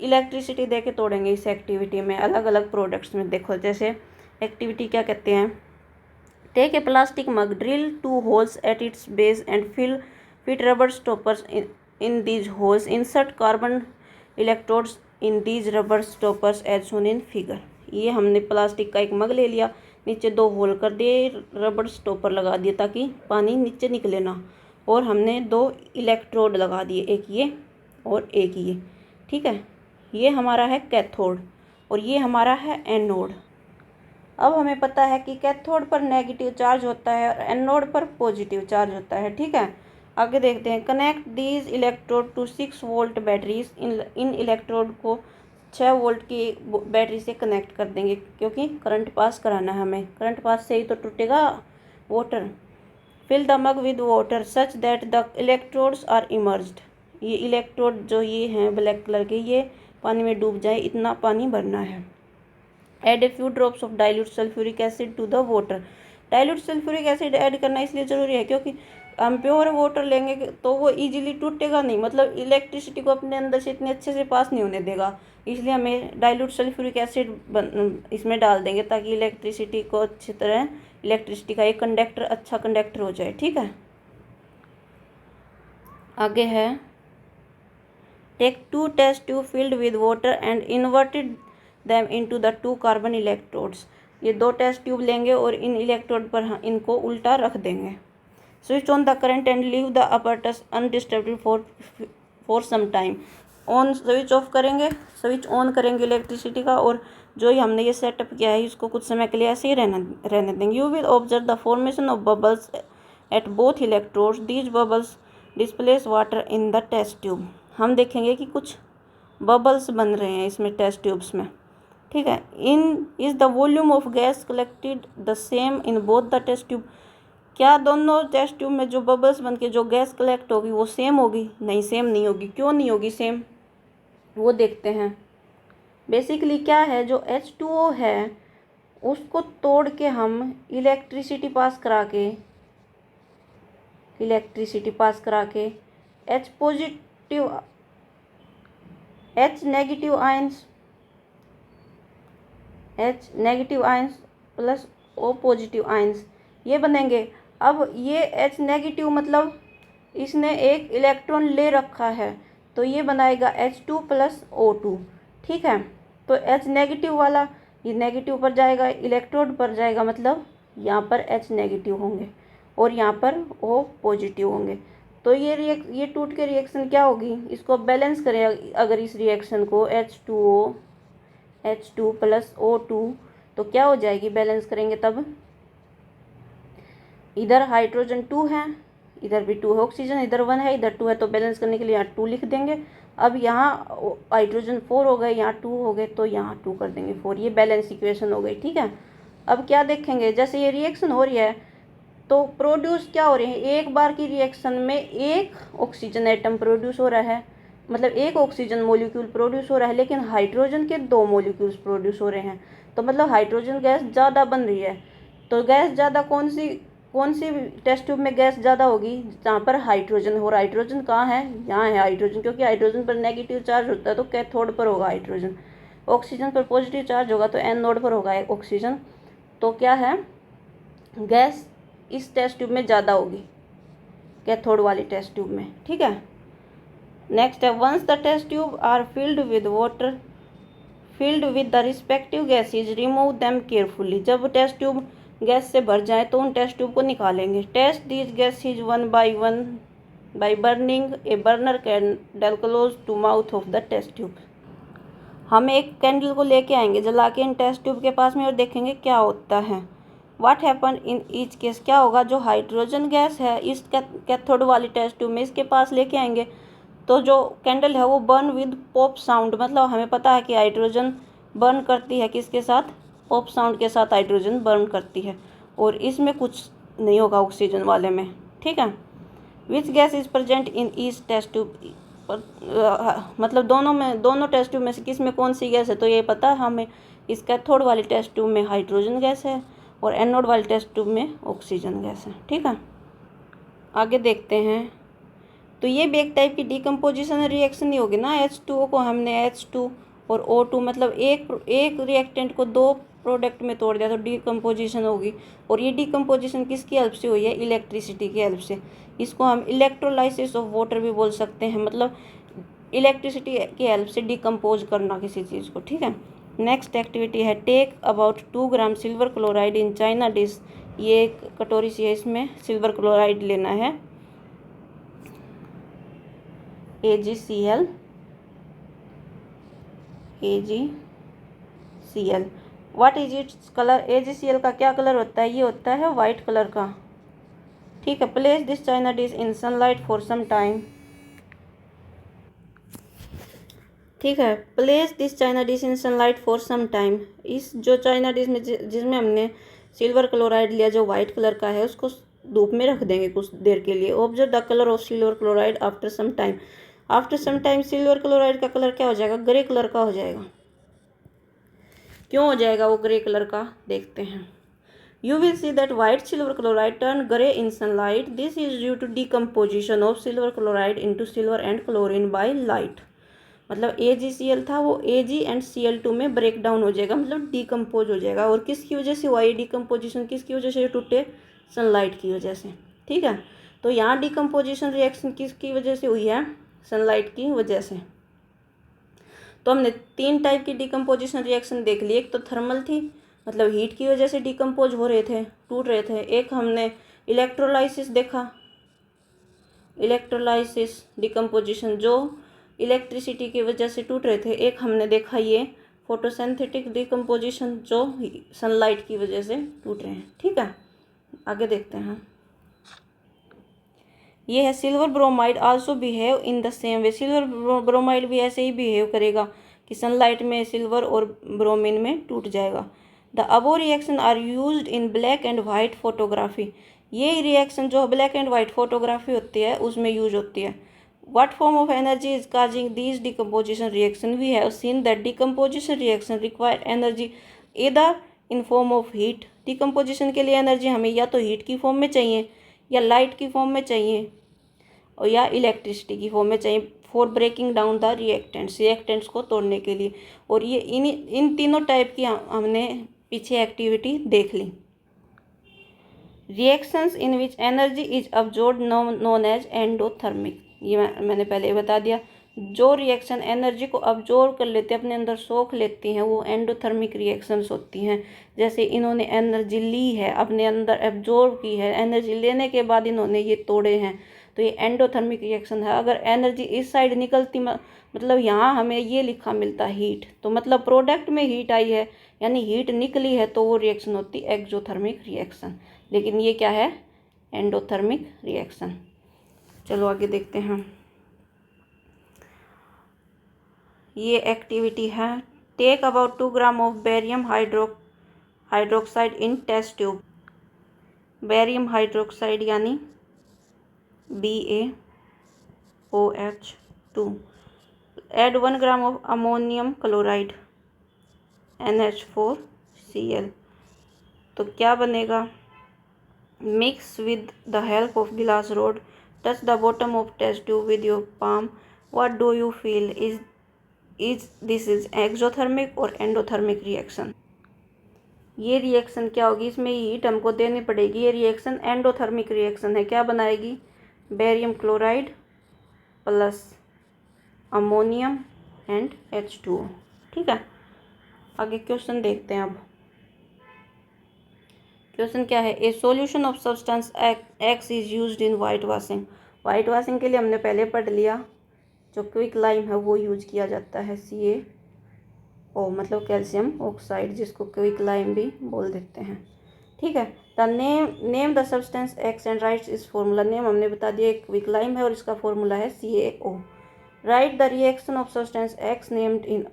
इलेक्ट्रिसिटी दे के तोड़ेंगे इस एक्टिविटी में अलग अलग प्रोडक्ट्स में। देखो जैसे एक्टिविटी क्या कहते हैं, take a plastic mug, drill 2 holes at its base and fit rubber stoppers in these holes, insert carbon electrodes in these rubber stoppers as shown in figure. ये हमने प्लास्टिक का एक मग ले लिया, नीचे 2 होल कर दिए, रबर स्टॉपर लगा दिए ताकि पानी नीचे निकले ना, और हमने 2 इलेक्ट्रोड लगा दिए, एक ये और एक ये, ठीक है। ये हमारा है कैथोड और ये हमारा है एनोड। अब हमें पता है कि कैथोड पर नेगेटिव चार्ज होता है और एनोड पर पॉजिटिव चार्ज होता है, ठीक है। आगे देखते हैं, connect these electrode to 6 volt batteries. इन इलेक्ट्रोड को 6 वोल्ट की बैटरी से कनेक्ट कर देंगे, क्योंकि करंट पास कराना है हमें, करंट पास से ही तो टूटेगा water. Fill the mug with water such that the electrodes are immersed. ये इलेक्ट्रोड जो ये हैं ब्लैक कलर के, ये पानी में डूब जाए इतना पानी भरना है। Add a few drops of dilute sulphuric acid to the water. Dilute sulphuric acid add करना इसलिए ज़रूरी है क्योंकि हम प्योर वाटर लेंगे तो वो इजीली टूटेगा नहीं, मतलब इलेक्ट्रिसिटी को अपने अंदर से इतने अच्छे से पास नहीं होने देगा। इसलिए हमें डाइल्यूट सल्फ्यूरिक एसिड इसमें डाल देंगे ताकि इलेक्ट्रिसिटी को अच्छी तरह, इलेक्ट्रिसिटी का एक कंडक्टर अच्छा कंडक्टर हो जाए। ठीक है, आगे है take 2 test tube filled with water and inverted them into the 2 carbon electrodes. ये 2 टेस्ट ट्यूब लेंगे और इन इलेक्ट्रोड पर इनको उल्टा रख देंगे। Switch on the current and leave the apparatus undisturbed for some time. On switch off करेंगे, switch on करेंगे इलेक्ट्रिसिटी का, और जो ही हमने ये सेटअप किया है इसको कुछ समय के लिए ऐसे ही रहने देंगे। You will observe the formation of bubbles at both electrodes. These bubbles displace water in the test tube. हम देखेंगे कि कुछ बबल्स बन रहे हैं इसमें टेस्ट ट्यूब्स में। ठीक है, in is the volume of gas collected the same in both the test tube. क्या दोनों टेस्ट ट्यूब में जो बबल्स बन के जो गैस कलेक्ट होगी वो सेम होगी? नहीं, सेम नहीं होगी। क्यों नहीं होगी सेम, वो देखते हैं। बेसिकली क्या है, जो H2O है उसको तोड़ के हम इलेक्ट्रिसिटी पास करा के H positive, H negative ions plus O positive ions ये बनेंगे। अब ये H नेगेटिव मतलब इसने एक इलेक्ट्रॉन ले रखा है तो ये बनाएगा H2 प्लस O2। ठीक है, तो H नेगेटिव वाला ये नेगेटिव पर जाएगा, इलेक्ट्रोड पर जाएगा, मतलब यहाँ पर H नेगेटिव होंगे और यहाँ पर O पॉजिटिव होंगे। तो ये टूट के रिएक्शन क्या होगी, इसको बैलेंस करें अगर इस रिएक्शन को H2 प्लस O2 तो क्या हो जाएगी, बैलेंस करेंगे तब इधर हाइड्रोजन 2 है, इधर भी 2 है, ऑक्सीजन इधर 1 है, इधर 2 है, तो बैलेंस करने के लिए यहाँ 2 लिख देंगे। अब यहाँ हाइड्रोजन 4 हो गए, यहाँ 2 हो गए, तो यहाँ 2 कर देंगे 4। ये बैलेंस इक्वेशन हो गई। ठीक है, अब क्या देखेंगे, जैसे ये रिएक्शन हो रही है तो प्रोड्यूस क्या हो रहे हैं, एक बार की रिएक्शन में एक ऑक्सीजन एटम प्रोड्यूस हो रहा है, मतलब एक ऑक्सीजन मॉलिक्यूल प्रोड्यूस हो रहा है, लेकिन हाइड्रोजन के 2 मॉलिक्यूल्स प्रोड्यूस हो रहे हैं, तो मतलब हाइड्रोजन गैस ज़्यादा बन रही है। तो गैस ज़्यादा कौन सी टेस्ट ट्यूब में गैस ज़्यादा होगी, जहाँ पर हाइड्रोजन हो। हाइड्रोजन कहाँ है, यहाँ है हाइड्रोजन, क्योंकि हाइड्रोजन पर नेगेटिव चार्ज होता है तो कैथोड पर होगा हाइड्रोजन, ऑक्सीजन पर पॉजिटिव चार्ज होगा तो एनोड पर होगा ऑक्सीजन। तो क्या है, गैस इस टेस्ट ट्यूब में ज़्यादा होगी, कैथोड वाली टेस्ट ट्यूब में। ठीक है, नेक्स्ट है once the test tube are filled with water filled with the respective gases remove them carefully. जब टेस्ट ट्यूब गैस से भर जाए तो उन टेस्ट ट्यूब को निकालेंगे। Test these gases one by one by burning a burner candle close to mouth of the test tube. हम एक कैंडल को लेके आएंगे जला के इन टेस्ट ट्यूब के पास में और देखेंगे क्या होता है। What happen in each case, क्या होगा, जो हाइड्रोजन गैस है इस कैथोड वाली टेस्ट ट्यूब में इसके पास लेके आएंगे तो जो कैंडल है वो बर्न विद पॉप साउंड, मतलब हमें पता है कि हाइड्रोजन बर्न करती है किसके साथ, पॉप साउंड के साथ हाइड्रोजन बर्न करती है, और इसमें कुछ नहीं होगा ऑक्सीजन वाले में। ठीक है, which gas is present in each test tube, मतलब दोनों टेस्ट ट्यूब में से किस में कौन सी गैस है, तो ये पता है हमें, इस कैथोड वाली टेस्ट ट्यूब में हाइड्रोजन गैस है और एनोड वाली टेस्ट ट्यूब में ऑक्सीजन गैस है। ठीक है, आगे देखते हैं। तो ये भी एक टाइप की डिकम्पोजिशन रिएक्शन ही होगी ना, H2O को हमने H2 और O2 मतलब एक रिएक्टेंट को 2 प्रोडक्ट में तोड़ दिया तो डिकम्पोजिशन होगी। और ये डिकम्पोजिशन किसकी हेल्प से हुई है, इलेक्ट्रिसिटी की हेल्प से। इसको हम इलेक्ट्रोलाइसिस ऑफ वाटर भी बोल सकते हैं, मतलब इलेक्ट्रिसिटी की हेल्प से डिकम्पोज करना किसी चीज़ को। ठीक है, नेक्स्ट एक्टिविटी है take about 2 gram silver chloride in china dish. ये एक कटोरी सी है, इसमें सिल्वर क्लोराइड लेना है, AgCl। What is its colour, AgCl का क्या कलर होता है, ये होता है वाइट कलर का। ठीक है, place this china dish in sunlight for some time. ठीक है, place this china dish in sunlight for some time. इस जो चाइना डिश में जिसमें हमने सिल्वर क्लोराइड लिया जो वाइट कलर का है उसको धूप में रख देंगे कुछ देर के लिए। Observe the colour of silver chloride after some time. After some time silver chloride का कलर क्या हो जाएगा, ग्रे कलर का हो जाएगा। क्यों हो जाएगा वो ग्रे कलर का, देखते हैं। You will see that white silver chloride turn gray in sunlight. This is due to decomposition of silver chloride into silver and chlorine by light. मतलब AgCl था वो Ag एंड Cl2 में break down हो जाएगा, मतलब decompose हो जाएगा। और किसकी वजह से हुआ ये डिकम्पोजिशन, किसकी वजह से टूटे? सनलाइट की वजह से। ठीक है, तो यहाँ डिकम्पोजिशन रिएक्शन किसकी वजह से हुई है? सनलाइट की वजह से। तो हमने 3 टाइप की डिकम्पोजिशन रिएक्शन देख ली। एक तो थर्मल थी, मतलब हीट की वजह से डिकम्पोज हो रहे थे, टूट रहे थे। एक हमने इलेक्ट्रोलाइसिस देखा, इलेक्ट्रोलाइसिस डिकम्पोजिशन जो इलेक्ट्रिसिटी की वजह से टूट रहे थे। एक हमने देखा ये फोटोसिंथेटिक डिकम्पोजिशन जो सनलाइट की वजह से टूट रहे हैं। ठीक है, आगे देखते हैं। ये है silver bromide also behave in the same way. Silver bromide भी ऐसे ही बिहेव करेगा कि सनलाइट में सिल्वर और ब्रोमीन में टूट जाएगा। The above reaction are used in black and white photography. ये रिएक्शन जो ब्लैक एंड वाइट फोटोग्राफी होती है उसमें यूज होती है। What form of energy is causing these decomposition reaction? We have seen that decomposition reaction require energy either in form of heat. Decomposition के लिए energy हमें या तो हीट की फॉर्म में चाहिए, या लाइट की फॉर्म में चाहिए, और या इलेक्ट्रिसिटी की फॉर्म में चाहिए for breaking down the reactants को तोड़ने के लिए। और ये इन तीनों टाइप की हमने पीछे एक्टिविटी देख ली। Reactions in which energy is absorbed known as endothermic. ये मैंने पहले बता दिया। जो रिएक्शन एनर्जी को अब्जॉर्ब कर लेते हैं, अपने अंदर सोख लेती हैं, वो एंडोथर्मिक रिएक्शंस होती हैं। जैसे इन्होंने एनर्जी ली है, अपने अंदर एब्जॉर्ब की है, एनर्जी लेने के बाद इन्होंने ये तोड़े हैं, तो ये एंडोथर्मिक रिएक्शन है। अगर एनर्जी इस साइड निकलती, मतलब यहाँ हमें ये लिखा मिलता हीट, तो मतलब प्रोडक्ट में हीट आई है, यानी हीट निकली है, तो वो रिएक्शन होती है एक्सोथर्मिक रिएक्शन। लेकिन ये क्या है? Endothermic reaction. चलो आगे देखते हैं। ये एक्टिविटी है। Take about 2 gram of barium hydroxide in test tube. Barium hydroxide यानी BaOH2। Add 1 gram of ammonium chloride NH4Cl। तो क्या बनेगा? Mix with the help of glass rod, touch the bottom of test tube with your palm. What do you feel? This is exothermic और endothermic reaction. ये reaction क्या होगी? इसमें heat हमको देनी पड़ेगी। ये रिएक्शन एंडोथर्मिक रिएक्शन है। क्या बनाएगी? Barium chloride plus ammonium and H2O। ठीक है, आगे क्वेश्चन देखते हैं। अब क्वेश्चन क्या है? ए solution of substance X is used in white washing. White washing के लिए हमने पहले पढ़ लिया, जो क्विक लाइम है वो यूज किया जाता है, CaO मतलब कैल्शियम ऑक्साइड, जिसको क्विक लाइम भी बोल देते हैं। ठीक है, the name the substance X and right इस फॉर्मूला। नेम हमने बता दिया, एक क्विक लाइम है और इसका फॉर्मूला है CaO। Right the reaction of substance X named in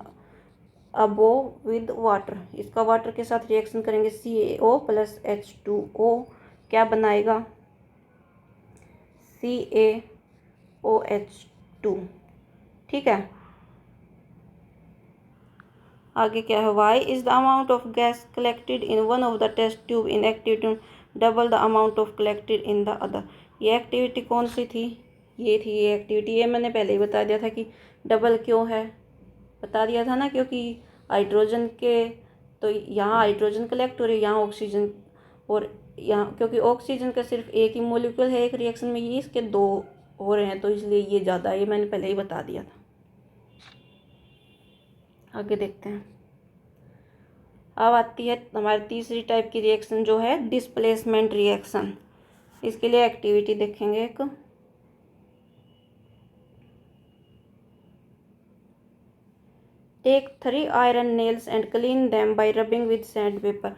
above with water. इसका वाटर के साथ रिएक्शन करेंगे, CaO प्लस H2O क्या बनाएगा? CaOH2। ठीक है, आगे क्या है? Why is the amount of gas collected in one of the test tube in activity double the amount of collected in the other. ये एक्टिविटी कौन सी थी? ये थी ये एक्टिविटी। ये मैंने पहले ही बता दिया था कि डबल क्यों है, बता दिया था ना, क्योंकि हाइड्रोजन के तो यहाँ हाइड्रोजन कलेक्ट हो रही है, यहाँ ऑक्सीजन, और यहाँ क्योंकि ऑक्सीजन का सिर्फ एक ही मोलिक्यूल है एक रिएक्शन में, ये इसके 2 हो रहे हैं, तो इसलिए ये ज़्यादा है। ये मैंने पहले ही बता दिया था। आगे देखते हैं। अब आती है हमारी तीसरी टाइप की रिएक्शन, जो है डिस्प्लेसमेंट रिएक्शन। इसके लिए एक्टिविटी देखेंगे एक। Take 3 iron nails and clean them by rubbing with sand paper.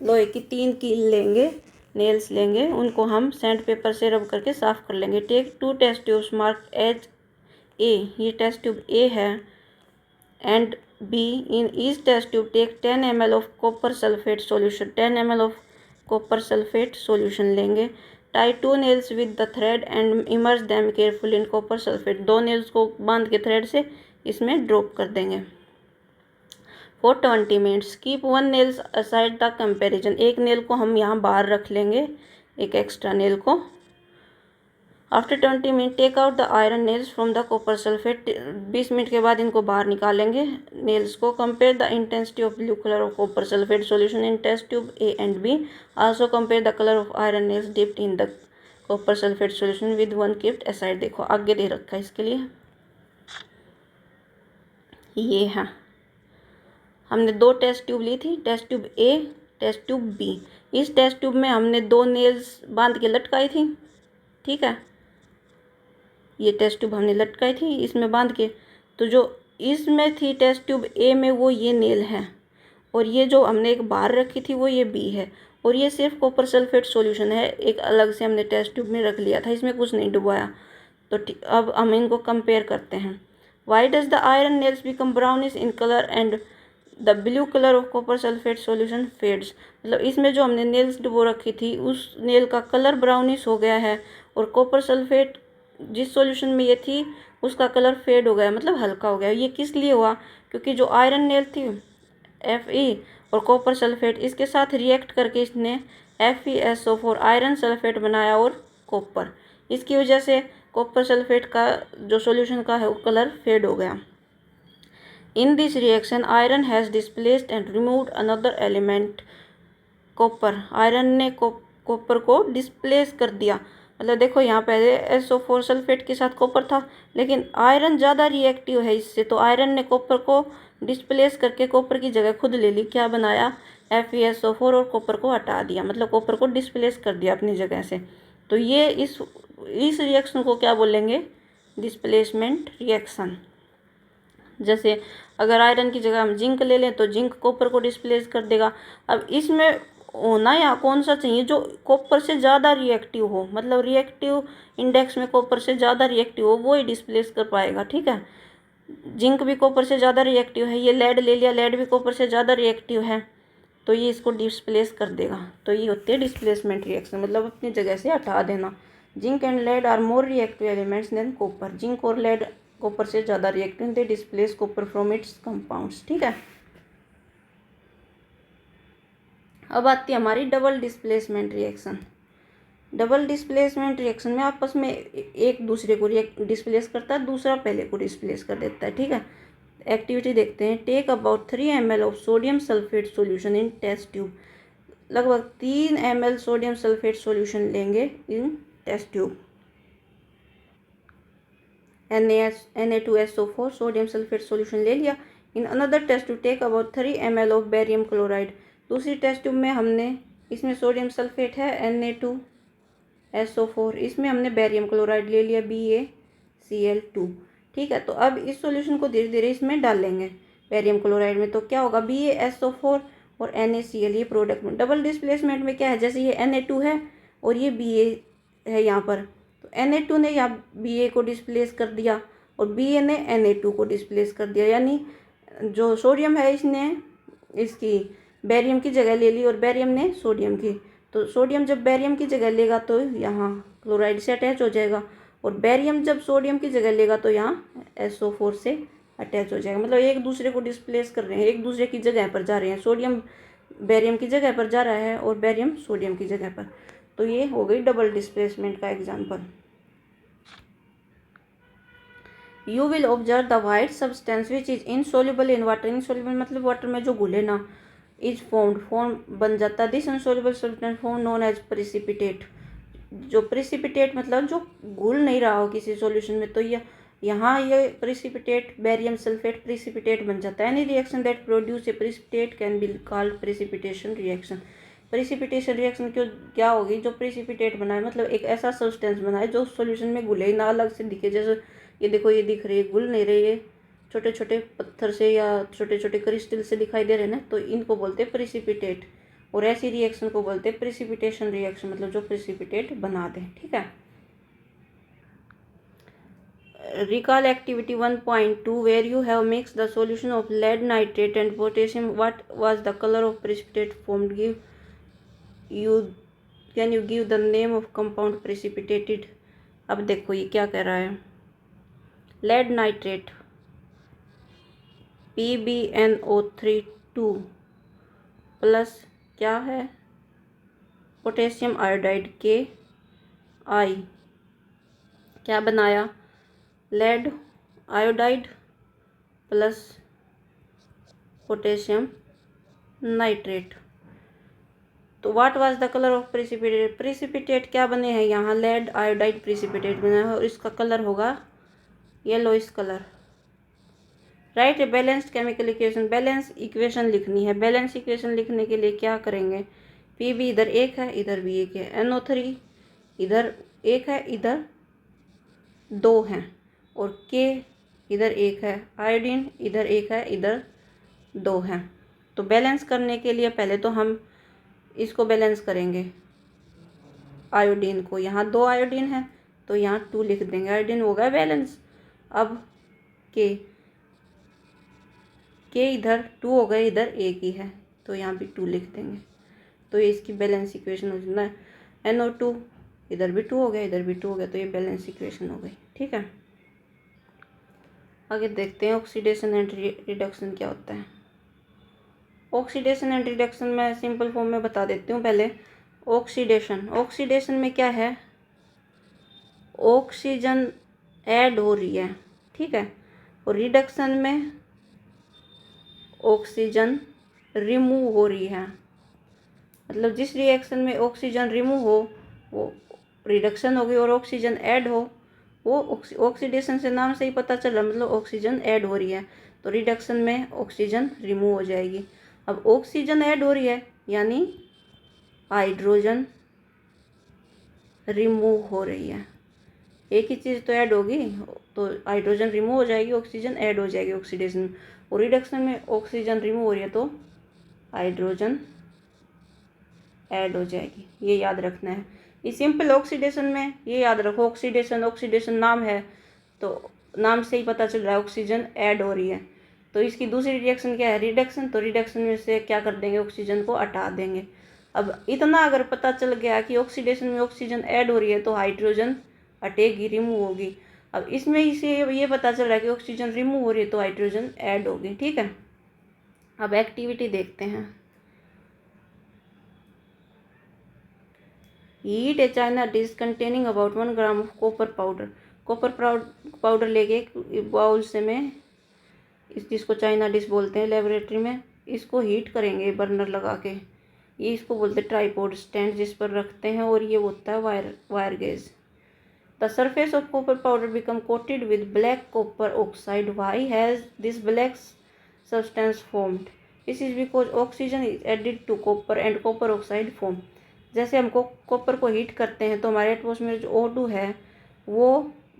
लोहे की 3 कील लेंगे, नेल्स लेंगे, उनको हम सैंड पेपर से रब करके साफ कर लेंगे। Take 2 test tubes mark as A, ये टेस्ट ट्यूब A है, and B। In each test tube take 10 ml of copper sulphate solution. 10 ml of copper sulphate solution लेंगे। Tie 2 nails with the thread and immerse them careful in copper sulphate. 2 nails को बांध के thread से इसमें drop कर देंगे। For 20 minutes. Keep one nails aside the comparison. एक nail को हम यहाँ बाहर रख लेंगे, एक एक्स्ट्रा नेल को। After 20 minute take out the iron nails from the copper sulphate. 20 minute के बाद इनको बाहर निकालेंगे नेल्स को। Compare the intensity of blue colour of copper sulphate solution in test tube A and B. Also compare the colour of iron nails dipped in the copper sulphate solution with one kept aside. देखो आगे दे रखा है इसके लिए, ये है, हमने दो टेस्ट ट्यूब ली थी, test tube A, test tube B. इस टेस्ट ट्यूब में हमने दो नेल्स बांध के लटकाई थी, ठीक है, ये टेस्ट ट्यूब हमने लटकाई थी इसमें बांध के। तो जो इसमें थी टेस्ट ट्यूब ए में वो ये नेल है, और ये जो हमने एक बाहर रखी थी वो ये बी है, और ये सिर्फ कॉपर सल्फेट सॉल्यूशन है, एक अलग से हमने टेस्ट ट्यूब में रख लिया था, इसमें कुछ नहीं डुबाया। तो अब हम इनको कंपेयर करते हैं। Why does the iron nails become brownish in colour and the blue colour of copper sulphate solution fades. मतलब इसमें जो हमने नेल्स डुबो रखी थी उस नेल का कलर ब्राउनिश हो गया है, और कॉपर सल्फेट जिस सॉल्यूशन में ये थी उसका कलर फेड हो गया, मतलब हल्का हो गया। ये किस लिए हुआ? क्योंकि जो आयरन नेल थी Fe और कॉपर सल्फेट इसके साथ रिएक्ट करके इसने FeSO4 आयरन सल्फेट बनाया और कॉपर, इसकी वजह से कॉपर सल्फेट का जो सॉल्यूशन का है वो कलर फेड हो गया। इन this reaction iron has displaced and removed another element copper. Iron ने कॉपर को डिस्प्लेस कर दिया। मतलब देखो यहाँ पहले SO4 सल्फेट के साथ कॉपर था, लेकिन आयरन ज़्यादा रिएक्टिव है इससे, तो आयरन ने कॉपर को डिस्प्लेस करके कॉपर की जगह खुद ले ली। क्या बनाया? FeSO4 और कॉपर को हटा दिया, मतलब कॉपर को डिस्प्लेस कर दिया अपनी जगह से। तो ये इस रिएक्शन को क्या बोलेंगे? Displacement reaction. जैसे अगर आयरन की जगह हम जिंक ले लें तो जिंक कॉपर को डिस्प्लेस कर देगा। अब इसमें होना यहाँ कौन सा चाहिए? जो कॉपर से ज़्यादा रिएक्टिव हो, मतलब रिएक्टिव इंडेक्स में कॉपर से ज़्यादा रिएक्टिव हो, वो ही डिस्प्लेस कर पाएगा, ठीक है। जिंक भी कॉपर से ज़्यादा रिएक्टिव है, ये लेड ले लिया, लेड भी कॉपर से ज़्यादा रिएक्टिव है, तो ये इसको डिस्प्लेस कर देगा। तो ये होती है डिस्प्लेसमेंट रिएक्शन, मतलब अपनी जगह से हटा देना। Zinc and lead are more reactive elements than copper. Zinc और लेड कॉपर से ज़्यादा reactive, they displace copper from its compounds, ठीक है। अब आती है हमारी double displacement reaction. Double displacement reaction में आपस में एक दूसरे को डिस्प्लेस करता है, दूसरा पहले को डिस्प्लेस कर देता है, ठीक है। एक्टिविटी देखते हैं। Take about 3 ml of sodium sulphate solution in test tube. लगभग 3 ml सोडियम सल्फेट सॉल्यूशन लेंगे in test tube. Na2SO4 sodium sulphate solution ले लिया। In another test tube take about 3 ml of barium chloride. दूसरी test tube में हमने, इसमें sodium sulphate है Na2SO4, इसमें हमने बेरियम क्लोराइड ले लिया BaCl2, ठीक है। तो अब इस सॉल्यूशन को धीरे धीरे इसमें डालेंगे बेरियम क्लोराइड में, तो क्या होगा? BaSO4 और NaCl, ये प्रोडक्ट में। डबल डिस्प्लेसमेंट में क्या है? जैसे ये Na2 है और ये Ba है यहाँ पर, तो Na2 ने यहाँ Ba को डिस्प्लेस कर दिया और Ba ने Na2 को डिस्प्लेस कर दिया, यानी जो सोडियम है इसने इसकी बेरियम की जगह ले ली और बेरियम ने सोडियम की। तो सोडियम जब बेरियम की जगह लेगा तो यहाँ क्लोराइड से अटैच हो जाएगा, और बेरियम जब सोडियम की जगह लेगा तो यहाँ SO4 से अटैच हो जाएगा। मतलब एक दूसरे को डिस्प्लेस कर रहे हैं, एक दूसरे की जगह पर जा रहे हैं। सोडियम बेरियम की जगह पर जा रहा है और बेरियम सोडियम की जगह पर। तो ये हो गई डबल डिस्प्लेसमेंट का example. You will observe the white substance which is insoluble in water. Insoluble मतलब वाटर में जो घुले ना, इज फॉर्म बन जाता है। This insoluble substance form known as precipitate. जो प्रेसिपिटेट मतलब जो घुल नहीं रहा हो किसी सॉल्यूशन में, तो यहाँ ये प्रेसिपिटेट बेरियम सल्फेट प्रेसिपिटेट बन जाता है। Any reaction that produce a precipitate can be called precipitation reaction. Precipitation reaction क्या होगी? जो प्रेसिपिटेट बनाए, मतलब एक ऐसा सब्सटेंस बनाए जो सॉल्यूशन में घुले ना, अलग से दिखे। जैसे ये देखो, ये दिख रही है, घुल नहीं रही है, छोटे छोटे पत्थर से या छोटे छोटे क्रिस्टल से दिखाई दे रहे हैं ना, तो इनको बोलते हैं प्रेसिपिटेट। और ऐसी रिएक्शन को बोलते हैं प्रेसिपिटेशन रिएक्शन, मतलब जो प्रेसिपिटेट बना दे, ठीक है। Recall activity 1.2 where you have mixed the solution of lead nitrate and potassium. What was the color of precipitate formed? Can you give the name of compound precipitated? अब देखो ये क्या कह रहा है। लेड नाइट्रेट PbNO3 2 प्लस क्या है potassium iodide के आई, क्या बनाया lead iodide plus potassium nitrate. तो what was the colour of precipitate, precipitate क्या बने हैं यहाँ लेड आयोडाइड प्रेसिपिटेट बना है और इसका कलर होगा yellowish colour. Right a balanced chemical equation, balance equation लिखनी है। बैलेंस इक्वेशन लिखने के लिए क्या करेंगे, पी भी इधर एक है इधर भी एक है, NO3 इधर एक है इधर दो हैं और के इधर एक है, आयोडीन इधर एक है इधर दो हैं। तो बैलेंस करने के लिए पहले तो हम इसको बैलेंस करेंगे आयोडीन को, यहाँ 2 आयोडीन है तो यहाँ 2 लिख देंगे, आयोडीन हो गया बैलेंस। अब के इधर 2 हो गए इधर एक ही है तो यहाँ भी 2 लिख देंगे। तो ये इसकी बैलेंस इक्वेशन हो जाना है। NO2 इधर भी 2 हो गया इधर भी 2 हो गया तो ये बैलेंस इक्वेशन हो गई। ठीक है, आगे देखते हैं ऑक्सीडेशन एंड रिडक्शन क्या होता है। ऑक्सीडेशन एंड रिडक्शन में सिंपल फॉर्म में बता देती हूँ पहले। ऑक्सीडेशन में क्या है, ऑक्सीजन ऐड हो रही है, ठीक है, और रिडक्शन में ऑक्सीजन रिमूव हो रही है। मतलब जिस रिएक्शन में ऑक्सीजन रिमूव हो वो रिडक्शन होगी और ऑक्सीजन ऐड हो वो ऑक्सीडेशन से नाम से ही पता चला, मतलब ऑक्सीजन ऐड हो रही है। तो रिडक्शन में ऑक्सीजन रिमूव हो जाएगी। अब ऑक्सीजन ऐड हो रही है यानी हाइड्रोजन रिमूव हो रही है। एक ही चीज़ तो ऐड होगी तो हाइड्रोजन रिमूव हो जाएगी, ऑक्सीजन ऐड हो जाएगी ऑक्सीडेशन। और रिडक्शन में ऑक्सीजन रिमूव हो रही है तो हाइड्रोजन ऐड हो जाएगी। ये याद रखना है। ये सिंपल ऑक्सीडेशन में ये याद रखो, ऑक्सीडेशन नाम है तो नाम से ही पता चल रहा है ऑक्सीजन ऐड हो रही है। तो इसकी दूसरी रिएक्शन क्या है, रिडक्शन। तो रिडक्शन में से क्या कर देंगे, ऑक्सीजन को हटा देंगे। अब इतना अगर पता चल गया कि ऑक्सीडेशन में ऑक्सीजन ऐड हो रही है तो हाइड्रोजन हटेगी, रिमूव होगी। अब इसमें इसे ये पता चल रहा है कि ऑक्सीजन रिमूव हो रही है तो हाइड्रोजन ऐड होगी। ठीक है, अब एक्टिविटी देखते हैं। Heat A China dish containing about 1 gram of copper powder. Copper powder लेके एक बाउल से में इस जिसको चाइना डिश बोलते हैं लेबोरेटरी में, इसको हीट करेंगे बर्नर लगा के। ये इसको बोलते हैं ट्राइपॉड स्टैंड जिस पर रखते हैं और ये होता है wire gauge. The surface of copper powder become coated with black copper oxide. Why has this black substance formed? This is because oxygen is added to copper and copper oxide form. जैसे हमको copper को heat करते हैं तो हमारे atmosphere जो O2 है वो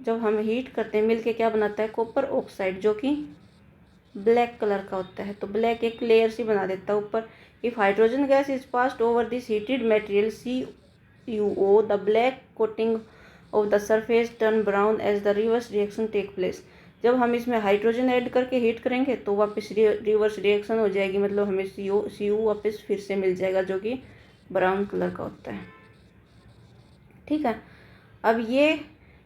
जब हम हीट करते हैं मिलके क्या बनाता है, कॉपर ऑक्साइड, जो कि ब्लैक कलर का होता है। तो ब्लैक एक लेयर सी बना देता है ऊपर। If hydrogen gas is passed over this heated material CuO, the black coating of the surface turn brown as the reverse reaction take place. जब हम इसमें हाइड्रोजन ऐड करके हीट करेंगे तो वापस रिवर्स रिएक्शन हो जाएगी, मतलब हमें CuO वापस फिर से मिल जाएगा जो कि ब्राउन कलर का होता है। ठीक है, अब ये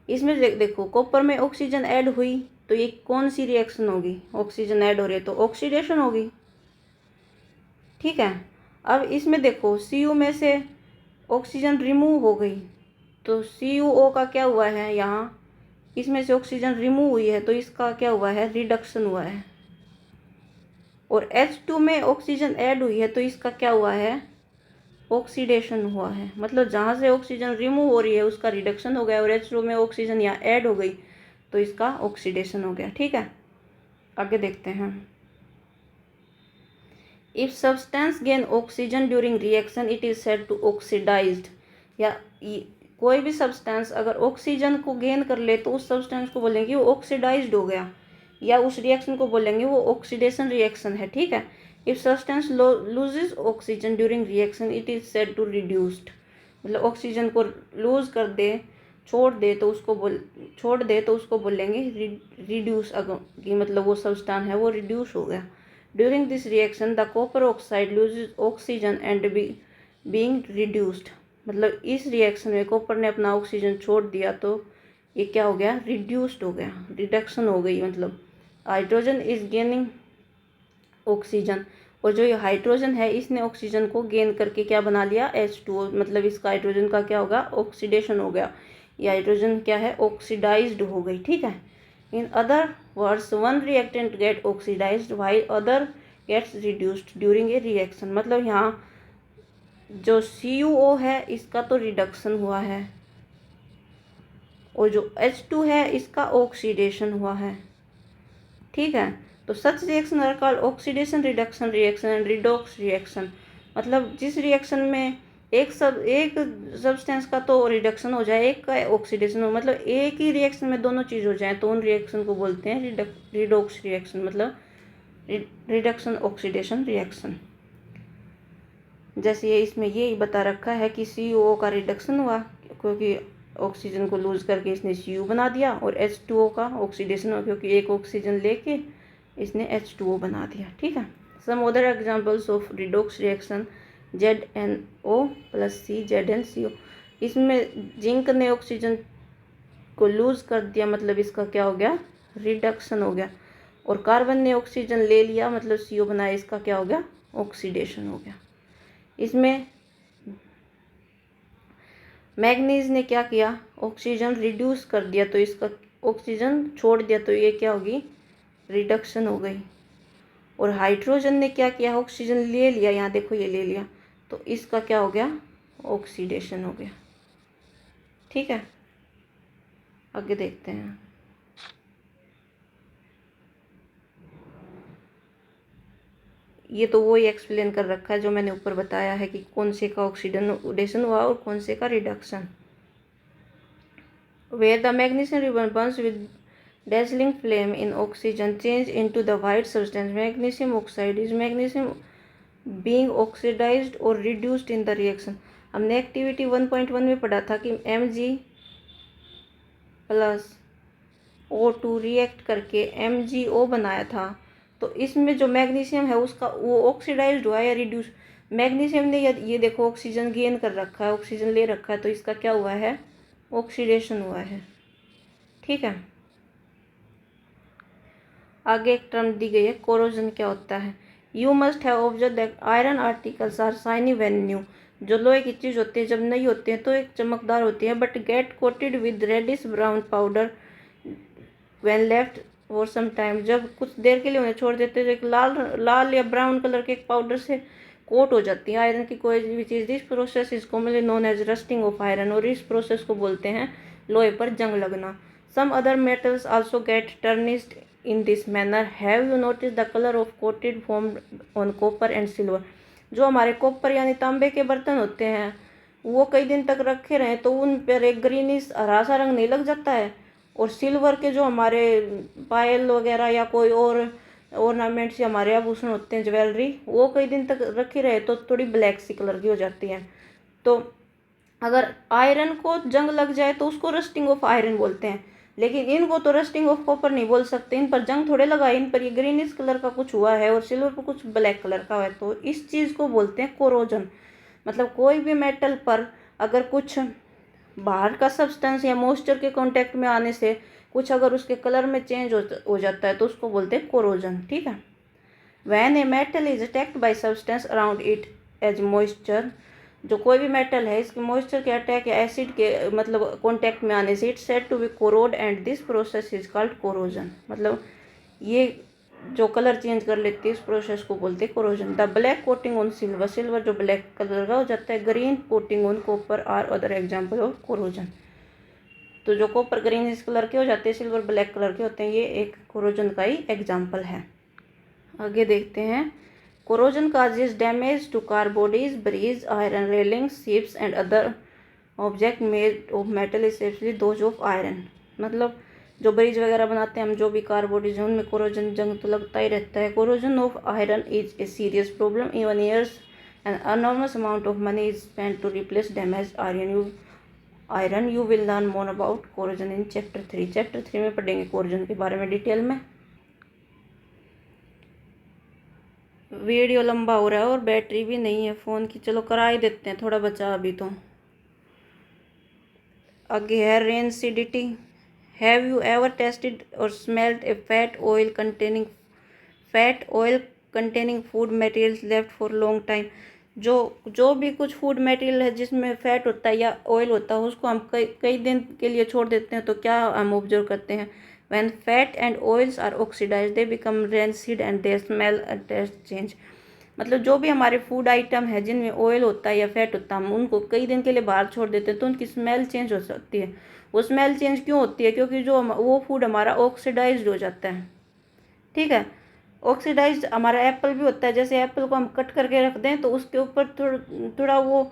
इसमें देखो कॉपर में ऑक्सीजन ऐड हुई तो ये कौन सी रिएक्शन होगी, ऑक्सीजन ऐड हो रही है तो ऑक्सीडेशन होगी। ठीक है, अब इसमें देखो Cu में से ऑक्सीजन रिमूव हो गई तो CuO का क्या हुआ है, यहाँ इसमें से ऑक्सीजन रिमूव हुई है तो इसका क्या हुआ है, रिडक्शन हुआ है। और H2 में ऑक्सीजन ऐड हुई है तो इसका क्या हुआ है, ऑक्सीडेशन हुआ है। मतलब जहाँ से ऑक्सीजन रिमूव हो रही है उसका रिडक्शन हो गया और H2 में ऑक्सीजन यहाँ ऐड हो गई तो इसका ऑक्सीडेशन हो गया। ठीक है, आगे देखते हैं। If substance gain oxygen during reaction it is said to oxidized. या कोई भी सब्सटेंस अगर ऑक्सीजन को गेन कर ले तो उस सब्सटेंस को बोलेंगे वो ऑक्सीडाइज्ड हो गया, या उस रिएक्शन को बोलेंगे वो ऑक्सीडेशन रिएक्शन है। ठीक है, if substance loses oxygen during reaction it is said to reduced. मतलब ऑक्सीजन को लूज कर दे, छोड़ दे तो उसको बोलेंगे रिड्यूस, कि मतलब वो सब्सटेंस है वो रिड्यूस हो गया। During this reaction the copper oxide loses oxygen and being reduced. मतलब इस रिएक्शन में कॉपर ने अपना ऑक्सीजन छोड़ दिया तो ये क्या हो गया, रिड्यूस्ड हो गया, रिडक्शन हो गई। मतलब हाइड्रोजन इज गेनिंग ऑक्सीजन, और जो ये हाइड्रोजन है इसने ऑक्सीजन को गेन करके क्या बना लिया, H2O, मतलब इसका हाइड्रोजन का क्या होगा, ऑक्सीडेशन हो गया। ये हाइड्रोजन क्या है, ऑक्सीडाइज्ड हो गई, ठीक है। In other words one reactant get oxidized while other gets reduced during a reaction. मतलब यहाँ जो CuO है इसका तो रिडक्शन हुआ है और जो H2 है इसका ऑक्सीडेशन हुआ है, ठीक है। तो such reaction are called oxidation reduction reaction and redox reaction. मतलब जिस रिएक्शन में एक सब्सटेंस का तो रिडक्शन हो जाए, एक का ऑक्सीडेशन हो, मतलब एक ही रिएक्शन में दोनों चीज़ हो जाए तो उन रिएक्शन को बोलते हैं रिडॉक्स रिएक्शन, मतलब रिडक्शन ऑक्सीडेशन रिएक्शन। जैसे ये इसमें ये बता रखा है कि CuO का रिडक्शन हुआ क्योंकि ऑक्सीजन को लूज करके इसने Cu बना दिया, और H2O का ऑक्सीडेशन हुआ क्योंकि एक ऑक्सीजन लेके इसने H2O बना दिया, ठीक है। Some other examples of redox reaction ZnO + C ZnCO। इसमें जिंक ने ऑक्सीजन को लूज कर दिया, मतलब इसका क्या हो गया, रिडक्शन हो गया। और कार्बन ने ऑक्सीजन ले लिया, मतलब CO बनाया, इसका क्या हो गया, ऑक्सीडेशन हो गया। इसमें मैग्नीज ने क्या किया, ऑक्सीजन रिड्यूस कर दिया, तो इसका ऑक्सीजन छोड़ दिया, तो ये क्या होगी, रिडक्शन हो गई। और हाइड्रोजन ने क्या किया, ऑक्सीजन ले लिया, यहाँ देखो ये ले लिया, तो इसका क्या हो गया, ऑक्सीडेशन हो गया, ठीक है। आगे देखते हैं। ये तो वही एक्सप्लेन कर रखा है जो मैंने ऊपर बताया है कि कौन से का ऑक्सीडेशन हुआ और कौन से का reduction. Where the magnesium ribbon burns with dazzling flame in oxygen change into the white substance magnesium oxide is magnesium being oxidized or reduced in the reaction। हमने एक्टिविटी 1.1 में पढ़ा था कि Mg + O2 रिएक्ट करके MgO बनाया था, तो इसमें जो मैग्नीशियम है उसका वो ऑक्सीडाइज्ड हुआ या रिड्यूस। मैग्नीशियम ने ये देखो ऑक्सीजन गेन कर रखा है, ऑक्सीजन ले रखा है, तो इसका क्या हुआ है, ऑक्सीडेशन हुआ है, ठीक है। आगे एक टर्म दी गई है, कोरोजन क्या होता है। You must have observe that iron articles are shiny when new. जो लोहे की चीज़ होती है जब नई होती है तो एक चमकदार होती है, but get coated with reddish brown powder when left for some time. जब कुछ देर के लिए उन्हें छोड़ देते तो एक लाल या ब्राउन कलर के एक पाउडर से कोट हो जाती है आयरन की कोई भी चीज़। This process is commonly known as rusting of iron, और इस प्रोसेस को बोलते हैं लोहे पर जंग लगना। Some other metals also get tarnished in this manner। have you noticed the color of coated formed on copper and silver। जो हमारे कॉपर यानी तांबे के बर्तन होते हैं वो कई दिन तक रखे रहे तो उन पर एक ग्रीनिश हरा सा रंग नहीं लग जाता है, और सिल्वर के जो हमारे पायल वगैरह या कोई और ऑर्नामेंट्स या हमारे आभूषण होते हैं, ज्वेलरी, वो कई दिन तक रखी रहे तो थोड़ी ब्लैक सी कलर की हो जाती है। तो अगर आयरन को जंग लग जाए तो उसको रस्टिंग ऑफ आयरन बोलते हैं, लेकिन इनको तो रस्टिंग ऑफ कॉपर नहीं बोल सकते, इन पर जंग थोड़े लगा, इन पर ये ग्रीनिश कलर का कुछ हुआ है और सिल्वर पर कुछ ब्लैक कलर का है, तो इस चीज़ को बोलते हैं कोरोजन। मतलब कोई भी मेटल पर अगर कुछ बाहर का सब्सटेंस या मॉइस्चर के कांटेक्ट में आने से कुछ अगर उसके कलर में चेंज हो जाता है तो उसको बोलते हैं कोरोजन, ठीक है। When a metal is attacked by substance around it as moisture, जो कोई भी मेटल है इसके मॉइस्चर के अटैक या एसिड के मतलब कांटेक्ट में आने से it's said to be corroded and this process is called corrosion. मतलब ये जो कलर चेंज कर लेती है इस प्रोसेस को बोलते हैं corrosion. The black coating on silver, silver जो ब्लैक कलर का हो जाता है, green coating on copper are other example of corrosion. तो जो कॉपर ग्रीन इस कलर के हो जाते हैं, सिल्वर ब्लैक कलर के होते हैं, ये एक कोरोजन का ही एग्जाम्पल है। आगे देखते हैं। Corrosion causes damage to car bodies, bridges, iron railings, ships and other objects made of metal, especially those of iron। मतलब जो ब्रिज वगैरह बनाते हैं हम, जो भी कार बॉडीज हैं उनमें कोरोजन जंग तो लगता ही रहता है। Corrosion of iron is a serious problem, even years and enormous amount of money is spent to replace damaged iron। You will learn more about corrosion in chapter 3। Chapter 3 में पढ़ेंगे corrosion के बारे में डिटेल में। Video लंबा हो रहा है और बैटरी भी नहीं है फ़ोन की, चलो करा ही देते हैं, थोड़ा बचा अभी तो। आगे है rancidity. Have you ever tasted or smelled a fat oil containing fat oil containing food materials left for long time। जो भी कुछ फूड मटेरियल है जिसमें फैट होता है या ऑयल होता है उसको हम कई दिन के लिए छोड़ देते हैं तो क्या हम ऑब्जर्व करते हैं, when fat and oils are oxidize they become rancid and they smell and taste change. मतलब जो भी हमारे फूड आइटम है जिनमें ऑयल होता है या फैट होता है हम उनको कई दिन के लिए बाहर छोड़ देते हैं तो उनकी स्मेल चेंज हो सकती है। वो स्मेल चेंज क्यों होती है, क्योंकि जो वो फूड हमारा ऑक्सीडाइज्ड हो जाता है। ठीक है, ऑक्सीडाइज हमारा एप्पल भी होता है, जैसे एप्पल को हम कट करके रख दें तो उसके ऊपर थोड़ा वो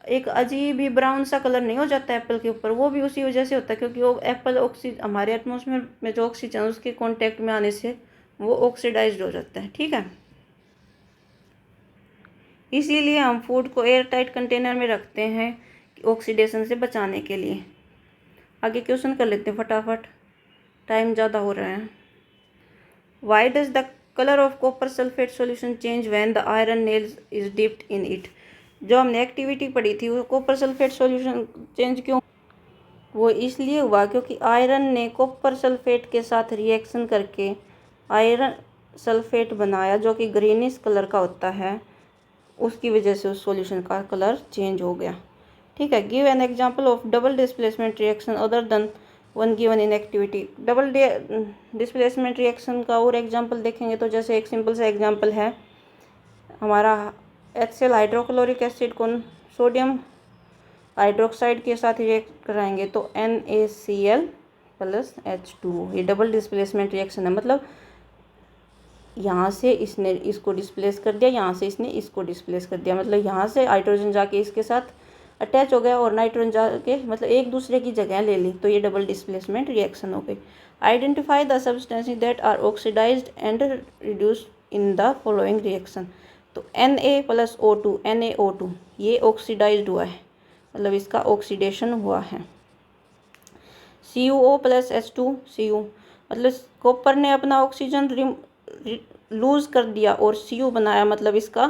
एक अजीब ही ब्राउन सा कलर नहीं हो जाता एप्पल के ऊपर, वो भी उसी वजह से होता है क्योंकि वो एप्पल हमारे एटमॉस्फेयर में जो ऑक्सीजन उसके कांटेक्ट में आने से वो ऑक्सीडाइज्ड हो जाता है। ठीक है, इसीलिए हम फूड को एयर टाइट कंटेनर में रखते हैं ऑक्सीडेशन से बचाने के लिए। आगे क्वेश्चन कर लेते हैं फटाफट, टाइम ज़्यादा हो रहा है। Why does the colour of copper sulphate solution change when the iron nails is dipped in it. जो हमने एक्टिविटी पढ़ी थी वो कॉपर सल्फेट सॉल्यूशन चेंज क्यों, वो इसलिए हुआ क्योंकि आयरन ने कॉपर सल्फेट के साथ रिएक्शन करके आयरन सल्फेट बनाया जो कि ग्रीनिश कलर का होता है, उसकी वजह से उस सॉल्यूशन का कलर चेंज हो गया। ठीक है, give an example of double displacement reaction other than one given in activity. Double displacement reaction का और एग्जांपल देखेंगे तो जैसे एक सिंपल सा एग्जांपल है हमारा HCl हाइड्रोक्लोरिक एसिड को सोडियम हाइड्रोक्साइड के साथ रिएक्ट कराएंगे तो NaCl प्लस H2O, ये डबल डिस्प्लेसमेंट रिएक्शन है। मतलब यहाँ से इसने इसको डिस्प्लेस कर दिया, यहाँ से इसने इसको डिस्प्लेस कर दिया, मतलब यहाँ से हाइड्रोजन जाके इसके साथ अटैच हो गया और नाइट्रोजन जाके मतलब एक दूसरे की जगह ले ली, तो ये डबल डिस्प्लेसमेंट रिएक्शन हो गई। Identify the substances that are oxidized and reduced in the following reaction. तो Na प्लस O2 NaO2 ये ऑक्सीडाइज्ड हुआ है, मतलब इसका ऑक्सीडेशन हुआ है। CuO प्लस H2 Cu, मतलब कॉपर ने अपना ऑक्सीजन लूज कर दिया और Cu बनाया, मतलब इसका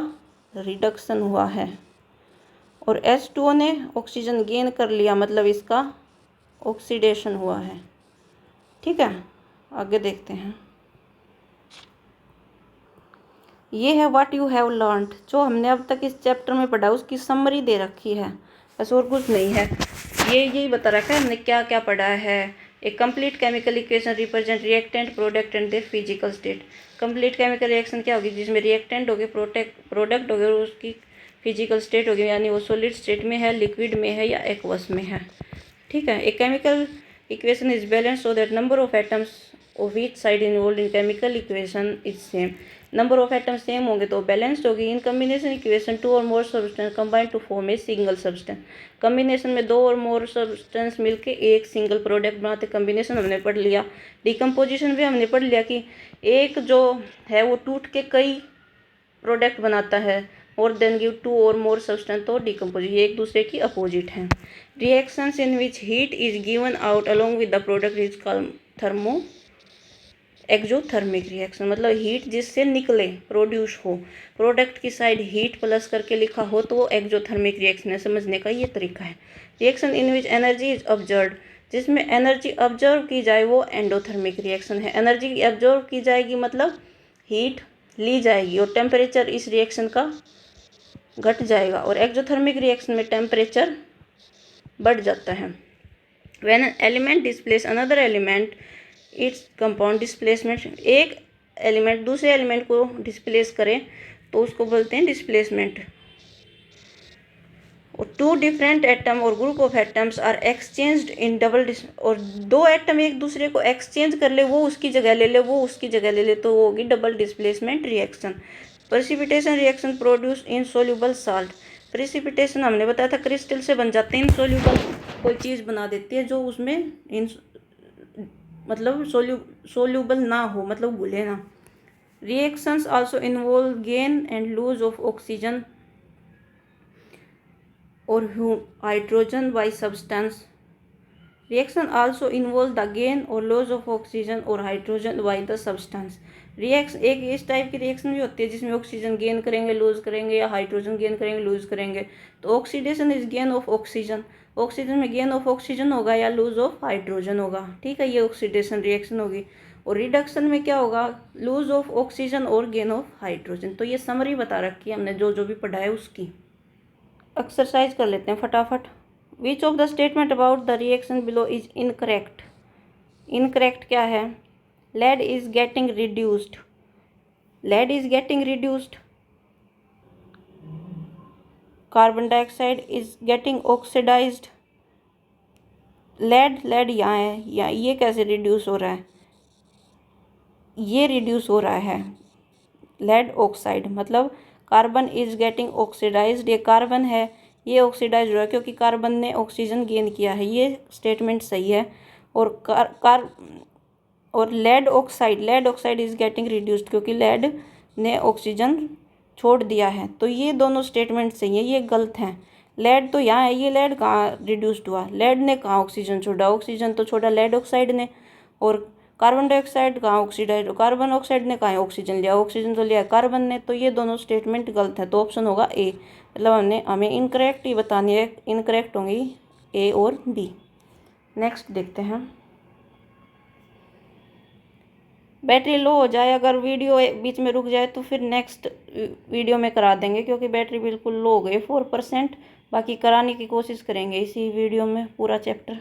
रिडक्शन हुआ है। और H2O ने ऑक्सीजन गेन कर लिया, मतलब इसका ऑक्सीडेशन हुआ है। ठीक है, आगे देखते हैं। ये है व्हाट यू हैव लर्नड, जो हमने अब तक इस चैप्टर में पढ़ा उसकी समरी दे रखी है, बस और कुछ नहीं है। ये यही बता रखा है हमने क्या क्या पढ़ा है। एक complete chemical equation represent reactant product and their physical state. Complete chemical reaction क्या होगी, जिसमें रिएक्टेंट हो गए, प्रोडक्ट हो गए और उसकी फिजिकल स्टेट होगी, यानी वो सॉलिड स्टेट में है, लिक्विड में है या एक्वस में है। ठीक है, एक chemical equation is balance so that number of atoms of each side involve in chemical equation is same. Number of atoms same होंगे तो बैलेंस्ड होगी। इन कम्बिनेशन इक्वेशन टू और more substance combine to form a single substance. Combination में दो और more substance मिलके एक single product बनाते। कम्बिनेशन हमने पढ़ लिया। डिकम्पोजिशन भी हमने पढ़ लिया कि एक जो है वो टूट के कई प्रोडक्ट बनाता है, और देन गिव टू और मोर सब्सटेंस, तो डिकम्पोज, ये एक दूसरे की अपोजिट हैं। Reactions in which heat is given out along with the product is called thermo exothermic reaction. मतलब हीट जिससे निकले, प्रोड्यूस हो, प्रोडक्ट की साइड हीट प्लस करके लिखा हो तो वो एक्जोथर्मिक रिएक्शन है। समझने का ये तरीका है। Reaction in which energy is observe, जिसमें एनर्जी ऑब्जर्व की जाए वो एंडोथर्मिक रिएक्शन है। एनर्जी ऑब्जर्व की जाएगी मतलब हीट ली जाएगी और टेम्परेचर इस रिएक्शन का घट जाएगा, और एक्जोथर्मिक रिएक्शन में टेम्परेचर बढ़ जाता है। When element displace another element its compound displacement. एक एलिमेंट दूसरे एलिमेंट को डिस्प्लेस करे तो उसको बोलते हैं डिस्प्लेसमेंट। और टू डिफरेंट एटम और group of atoms are exchanged in double और दो एटम एक दूसरे को एक्सचेंज कर ले, वो उसकी जगह ले ले, वो उसकी जगह ले ले, तो वो होगी double displacement reaction. Precipitation reaction produce in soluble salt. Precipitation हमने बताया था क्रिस्टल से बन जाते हैं, इनसोल्यूबल कोई चीज़ बना देती है जो उसमें मतलब सोल्यूबल ना हो, मतलब घुले ना। Reactions also involve gain and lose of oxygen or hydrogen by substance. Reaction also involve the gain or loss of oxygen or hydrogen by the substance. Reaction एक इस टाइप की रिएक्शन भी होती है जिसमें ऑक्सीजन गेन करेंगे, loose करेंगे, या हाइड्रोजन गेन करेंगे, लूज करेंगे। तो oxidation is gain of oxygen, oxygen में गेन ऑफ ऑक्सीजन होगा या लूज ऑफ हाइड्रोजन होगा। ठीक है, ये ऑक्सीडेशन रिएक्शन होगी। और रिडक्शन में क्या होगा, लूज ऑफ ऑक्सीजन और गेन ऑफ हाइड्रोजन। तो ये समरी बता रखी है हमने, जो जो भी पढ़ा है उसकी। एक्सरसाइज कर लेते हैं फटाफट। Which of the statement about the reaction below is incorrect. Incorrect क्या है, lead is getting reduced, lead is getting reduced, carbon dioxide is getting oxidized. Lead lead यहाँ है, या ये कैसे रिड्यूस हो रहा है, ये रिड्यूस हो रहा है, लेड ऑक्साइड मतलब कार्बन इज गेटिंग ऑक्सीडाइज्ड, ये कार्बन है ये ऑक्सीडाइज हो रहा है क्योंकि कार्बन ने ऑक्सीजन गेन किया है, ये स्टेटमेंट सही है। और और lead oxide is getting reduced क्योंकि लेड ने ऑक्सीजन छोड़ दिया है। तो ये दोनों स्टेटमेंट सही है, ये गलत हैं। लेड तो यहाँ है, ये लेड कहाँ रिड्यूस्ड हुआ, लेड ने कहाँ ऑक्सीजन छोड़ा, ऑक्सीजन तो छोड़ा लेड ऑक्साइड ने। और कार्बन डाइऑक्साइड कहाँ ऑक्सीडाइज, कार्बन ऑक्साइड ने कहाँ ऑक्सीजन लिया, ऑक्सीजन तो लिया कार्बन ने। तो ये दोनों स्टेटमेंट गलत है, तो ऑप्शन होगा ए। मतलब हमें इनकरेक्ट ही बतानी है, इनकरेक्ट होंगी ए और बी। नेक्स्ट देखते हैं। बैटरी लो हो जाए, अगर वीडियो बीच में रुक जाए तो फिर नेक्स्ट वीडियो में करा देंगे, क्योंकि बैटरी बिल्कुल लो हो गई 4%। बाकी कराने की कोशिश करेंगे इसी वीडियो में पूरा चैप्टर।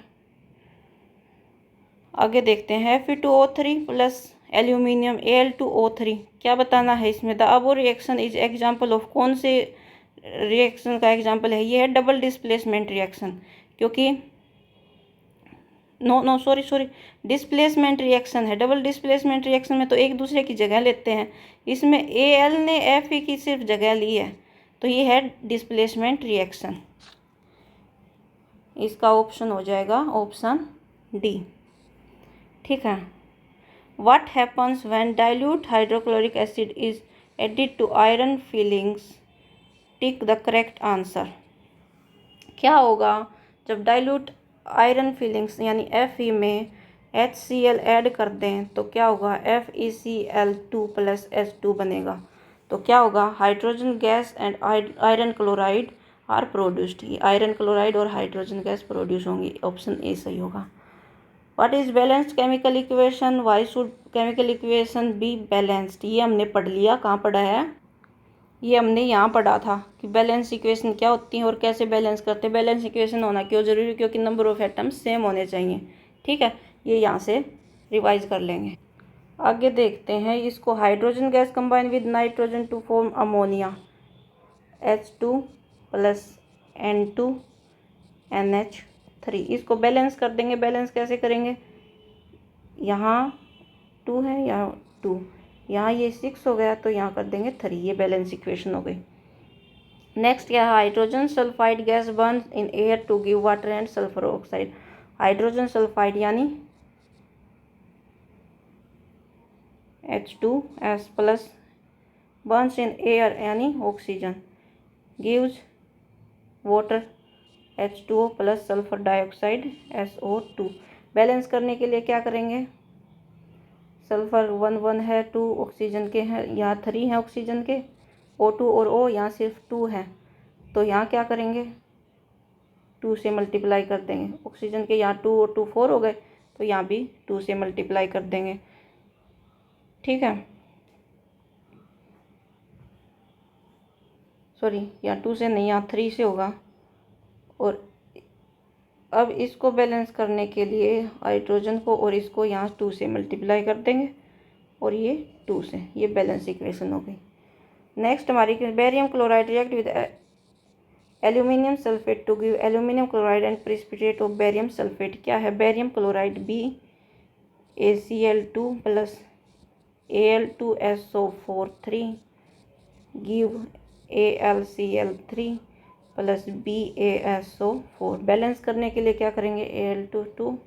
आगे देखते हैं। Fe2O3 प्लस एल्यूमिनियम Al2O3, क्या बताना है इसमें। The above reaction is example of, कौन से रिएक्शन का एग्जाम्पल है, ये है डबल डिस्प्लेसमेंट रिएक्शन। क्योंकि सॉरी डिस्प्लेसमेंट रिएक्शन है। डबल डिस्प्लेसमेंट रिएक्शन में तो एक दूसरे की जगह लेते हैं, इसमें Al ने Fe की सिर्फ जगह ली है, तो ये है डिस्प्लेसमेंट रिएक्शन। इसका ऑप्शन हो जाएगा ऑप्शन डी। ठीक है। What happens when dilute hydrochloric acid is added to iron filings, tick the correct answer. क्या होगा जब डाइल्यूट आयरन फिलिंग्स यानी Fe में HCl ऐड कर दें तो क्या होगा, FeCl2 प्लस H2 बनेगा। तो क्या होगा, hydrogen gas and iron chloride are produced, iron chloride और हाइड्रोजन गैस प्रोड्यूस होंगी। ऑप्शन ए सही होगा। What is balanced chemical equation, why should chemical equation be balanced, ये हमने पढ़ लिया। कहाँ पढ़ा है, ये हमने यहाँ पढ़ा था कि बैलेंस इक्वेशन क्या होती है और कैसे बैलेंस करते हैं। बैलेंस इक्वेशन होना क्यों जरूरी है, क्योंकि नंबर ऑफ एटम्स सेम होने चाहिए। ठीक है, ये यहाँ से रिवाइज कर लेंगे। आगे देखते हैं इसको। Hydrogen gas combine with nitrogen to form ammonia, H2 plus N2 NH3, इसको बैलेंस कर देंगे। बैलेंस कैसे करेंगे, यहाँ 2 है, यहाँ 2, यहाँ ये 6 हो गया, तो यहाँ कर देंगे 3, ये बैलेंस इक्वेशन हो गई। नेक्स्ट क्या है, hydrogen sulphide gas burn in air to give water and sulphur oxide. Hydrogen sulphide यानी H2S plus burns in air यानी oxygen, gives water H2O plus sulphur dioxide SO2। Balance करने के लिए क्या करेंगे, सल्फर 1 है, 2 ऑक्सीजन के हैं, यहाँ 3 हैं ऑक्सीजन के, O2 और O यहाँ सिर्फ 2 है, तो यहाँ क्या करेंगे 2 से मल्टीप्लाई कर देंगे। ऑक्सीजन के यहाँ 2 और 2 4 हो गए, तो यहाँ भी 2 से मल्टीप्लाई कर देंगे। ठीक है, सॉरी यहाँ 2 से नहीं, यहाँ 3 से होगा। और अब इसको बैलेंस करने के लिए हाइड्रोजन को और इसको यहाँ 2 से मल्टीप्लाई कर देंगे और ये 2 से, ये बैलेंस इक्वेशन हो गई। नेक्स्ट हमारी barium chloride react with aluminium sulphate to give aluminium chloride and precipitate of barium sulphate. क्या है, barium chloride BaCl2 plus Al2SO4 give AlCl3 plus BaSO4। Balance करने के लिए क्या करेंगे, Al2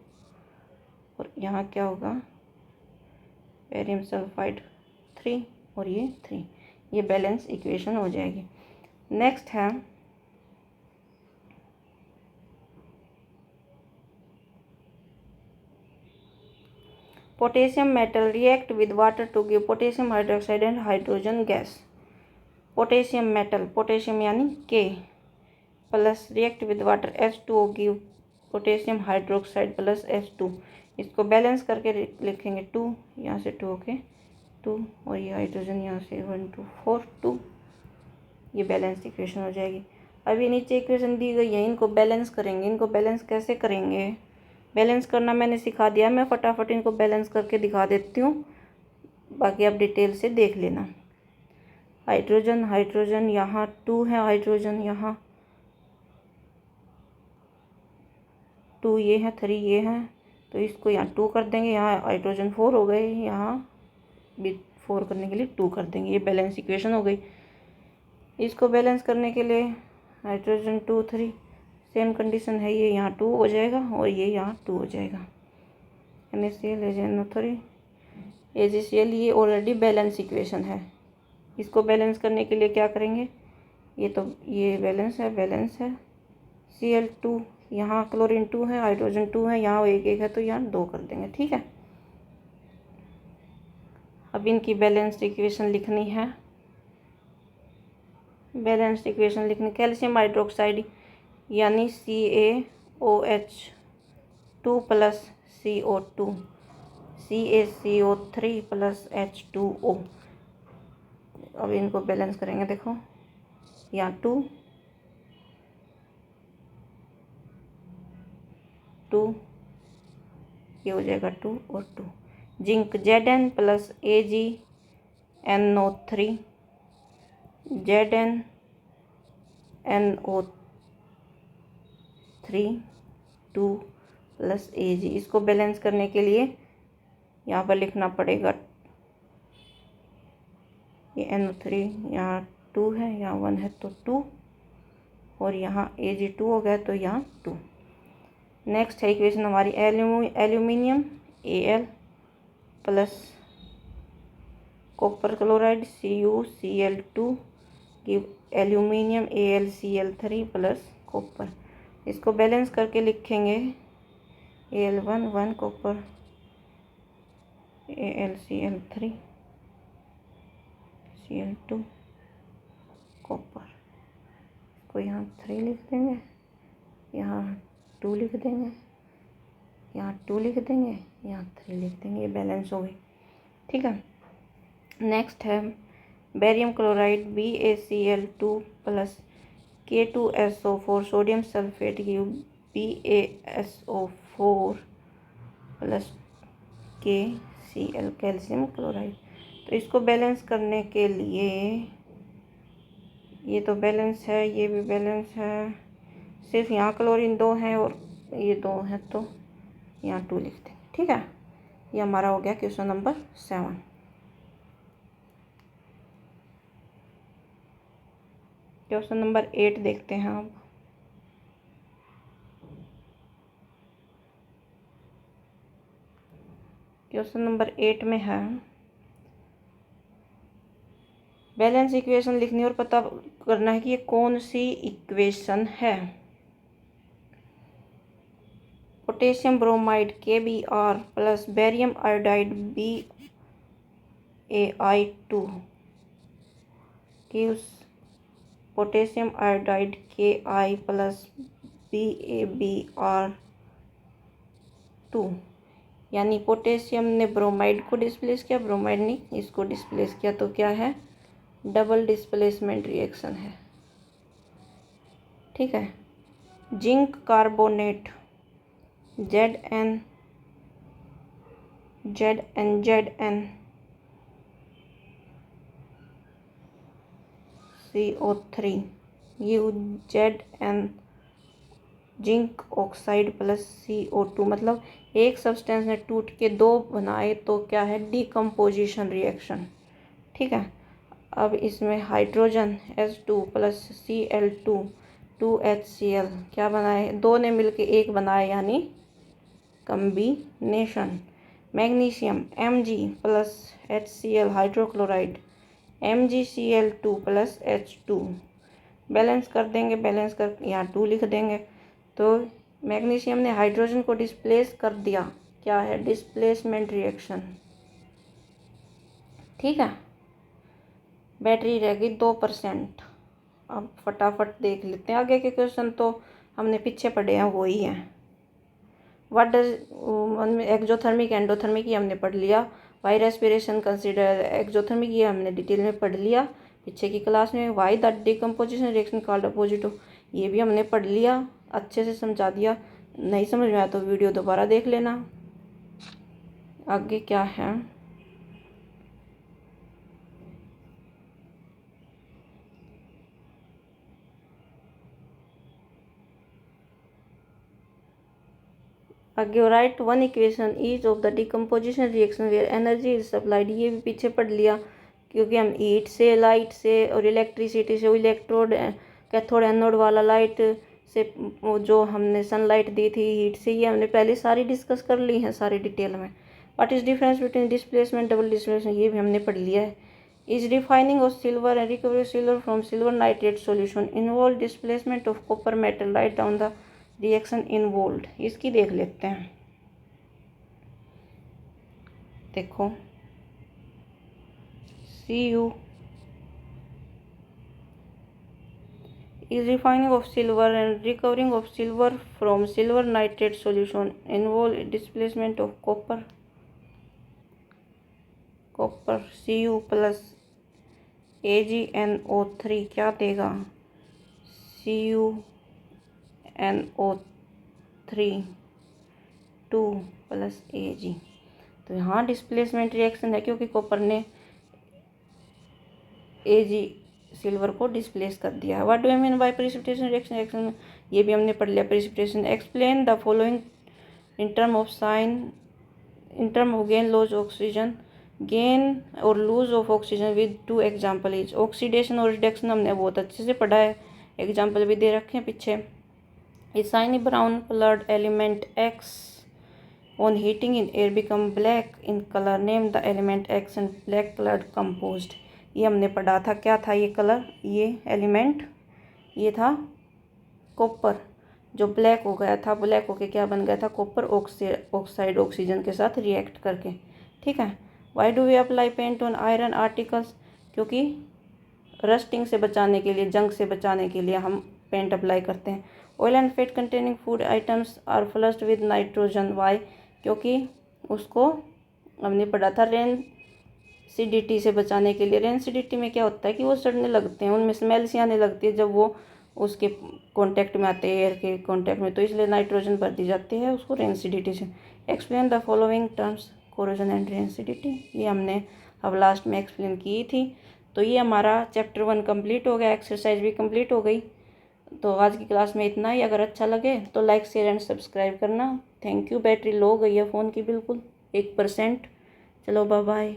और यहाँ क्या होगा बेरियम सल्फाइड 3 और ये 3, ये बैलेंस इक्वेशन हो जाएगी। नेक्स्ट है potassium metal react with water to give potassium hydroxide and hydrogen gas. Potassium metal, potassium यानी K plus react with water H2O give potassium hydroxide plus H2। इसको balance करके लिखेंगे 2, यहाँ से 2 ओके 2, और ये हाइड्रोजन यहाँ से 1 2 4 2, ये बैलेंस इक्वेशन हो जाएगी। अब ये नीचे इक्वेशन दी गई है, इनको बैलेंस करेंगे। इनको बैलेंस कैसे करेंगे? बैलेंस करना मैंने सिखा दिया, मैं फटाफट इनको बैलेंस करके दिखा देती हूँ, बाकी आप डिटेल से देख लेना। हाइड्रोजन हाइड्रोजन यहाँ 2 है, हाइड्रोजन यहाँ 2 ये है, 3 ये है, तो इसको यहाँ 2 कर देंगे। यहाँ हाइड्रोजन 4 हो गए, यहाँ भी 4 करने के लिए 2 कर देंगे। ये बैलेंस इक्वेशन हो गई। इसको बैलेंस करने के लिए हाइड्रोजन 2 3 सेम कंडीशन है, ये यहाँ 2 हो जाएगा और ये यहाँ 2 हो जाएगा। NaCl HNO3 AgCl, ये ऑलरेडी बैलेंस इक्वेशन है। इसको बैलेंस करने के लिए क्या करेंगे? ये बैलेंस है Cl2, यहाँ क्लोरीन 2 है, हाइड्रोजन 2 है, यहाँ 1 1 है, तो यहाँ 2 कर देंगे। ठीक है, अब इनकी बैलेंस इक्वेशन लिखनी है। बैलेंस इक्वेशन लिखनी, कैल्शियम हाइड्रोक्साइड यानी CaOH2 plus CO2 CaCO3 plus H2O। अब इनको बैलेंस करेंगे, देखो यहाँ 2 ये हो जाएगा 2 और 2। Zinc Zn plus AgNO3 ZnNO3 2 plus Ag। इसको बैलेंस करने के लिए यहाँ पर लिखना पड़ेगा, ये NO3 यहाँ 2 है, यहाँ 1 है तो 2, और यहाँ Ag 2 हो गया तो यहाँ 2। नेक्स्ट है इक्वेशन हमारी aluminium Al plus copper chloride CuCl2 की एल्यूमिनियम AlCl3 प्लस कॉपर। इसको बैलेंस करके लिखेंगे Al1 1 copper AlCl3 Cl2 copper. इसको यहाँ 3 लिख देंगे, यहाँ 2 लिख देंगे, यहाँ 2 लिख देंगे, यहाँ 3 लिख देंगे। ये बैलेंस हो गई। ठीक है, नेक्स्ट है barium chloride BaCl2 plus K2SO4 sodium sulphate की BaSO4 plus KCl calcium chloride. तो इसको बैलेंस करने के लिए, ये तो बैलेंस है, ये भी बैलेंस है, सिर्फ यहाँ क्लोरीन 2 है और ये 2 है, तो यहाँ 2 लिख देंगे। ठीक है, ये हमारा हो गया क्वेश्चन नंबर 7। क्वेश्चन नंबर 8 देखते हैं अब। क्वेश्चन नंबर 8 में है बैलेंस इक्वेशन लिखनी और पता करना है कि ये कौन सी इक्वेशन है। Potassium bromide KBr plus barium iodide BaI2 gives potassium iodide Ki plus BaBr2। यानी पोटेशियम ने ब्रोमाइड को डिस्प्लेस किया, ब्रोमाइड ने इसको डिस्प्लेस किया, तो क्या है? डबल डिस्प्लेसमेंट रिएक्शन है। ठीक है, zinc carbonate Zn CO3 you Zn zinc oxide plus CO2। मतलब एक सब्सटेंस ने टूट के 2 बनाए तो क्या है? Decomposition reaction. ठीक है, अब इसमें hydrogen H2 plus Cl2 2HCl क्या बनाए? 2 ने मिलके 1 बनाया, यानी combination. Magnesium Mg plus HCl hydrochloride MgCl2 plus H2। Balance कर देंगे, बैलेंस कर यहाँ 2 लिख देंगे। तो मैग्नीशियम ने हाइड्रोजन को डिस्प्लेस कर दिया, क्या है? Displacement reaction. ठीक है, बैटरी रह गई 2%। अब फटाफट देख लेते हैं आगे के क्वेश्चन, तो हमने पीछे पढ़े हैं वो ही हैं। व्हाट डज एक्जोथर्मिक एंडोथर्मिक ये हमने पढ़ लिया। वाई रेस्पिरेशन कंसिडर एक्जोथर्मिक ये हमने डिटेल में पढ़ लिया पीछे की क्लास में। Why the decomposition reaction called opposite ये भी हमने पढ़ लिया, अच्छे से समझा दिया। नहीं समझ में आया तो वीडियो दोबारा देख लेना। आगे क्या है, आगे write one equation each of the decomposition reaction where energy is supplied ये भी पीछे पढ़ लिया, क्योंकि हम हीट से, लाइट से और इलेक्ट्रिसिटी से, इलेक्ट्रोड कैथोड एनोड वाला लाइट से जो हमने सनलाइट दी थी हीट से, ये हमने पहले सारी डिस्कस कर ली है सारी डिटेल में। What is difference between displacement double displacement ये भी हमने पढ़ लिया है। Is refining of silver and recovery silver from silver nitrate solution involve displacement of copper metal, write down the reaction involved. इसकी देख लेते हैं। देखो Cu is refining of silver and recovering of silver from silver nitrate solution involve displacement of copper Cu plus AgNO3 क्या देगा, CuNO3 2 plus Ag। तो यहाँ displacement reaction है क्योंकि कॉपर ने Ag सिल्वर को डिस्प्लेस कर दिया है। What do I mean by precipitation reaction, reaction में ये भी हमने पढ़ लिया precipitation. Explain the following in term of gain loss oxygen, gain or lose of oxygen with two example is. Oxidation और रिडक्शन हमने बहुत अच्छे से पढ़ा है, एग्जाम्पल भी दे रखे हैं पीछे। A shiny brown coloured element X on heating in air become black in colour, name the element X and black coloured composed. ये हमने पढ़ा था, क्या था ये कलर, ये एलिमेंट ये था कॉपर, जो ब्लैक हो गया था, ब्लैक होके क्या बन गया था, कॉपर ऑक्साइड ऑक्सीजन के साथ रिएक्ट करके, ठीक है। Why do we apply paint on iron articles, क्योंकि रस्टिंग से बचाने के लिए, जंग से बचाने के लिए हम पेंट अप्लाई करते हैं। Oil and fat containing food items are flushed with nitrogen, why, क्योंकि उसको हमने पढ़ा था रेनसिडिटी से बचाने के लिए। रेनसिडिटी में क्या होता है कि वो सड़ने लगते हैं, उनमें स्मेल सी आने लगती है जब वो उसके कांटेक्ट में आते हैं, एयर के कांटेक्ट में, तो इसलिए नाइट्रोजन भर दी जाती है उसको रेनसिडिटी से। Explain the following terms corrosion and rancidity, ये हमने अब लास्ट में एक्सप्लेन की थी। तो ये हमारा चैप्टर 1 कंप्लीट हो गया, एक्सरसाइज भी कंप्लीट हो गई। तो आज की क्लास में इतना ही। अगर अच्छा लगे तो लाइक शेयर एंड सब्सक्राइब करना। Thank you. बैटरी लो हो गई है फ़ोन की बिल्कुल 1%। चलो बाय बाय।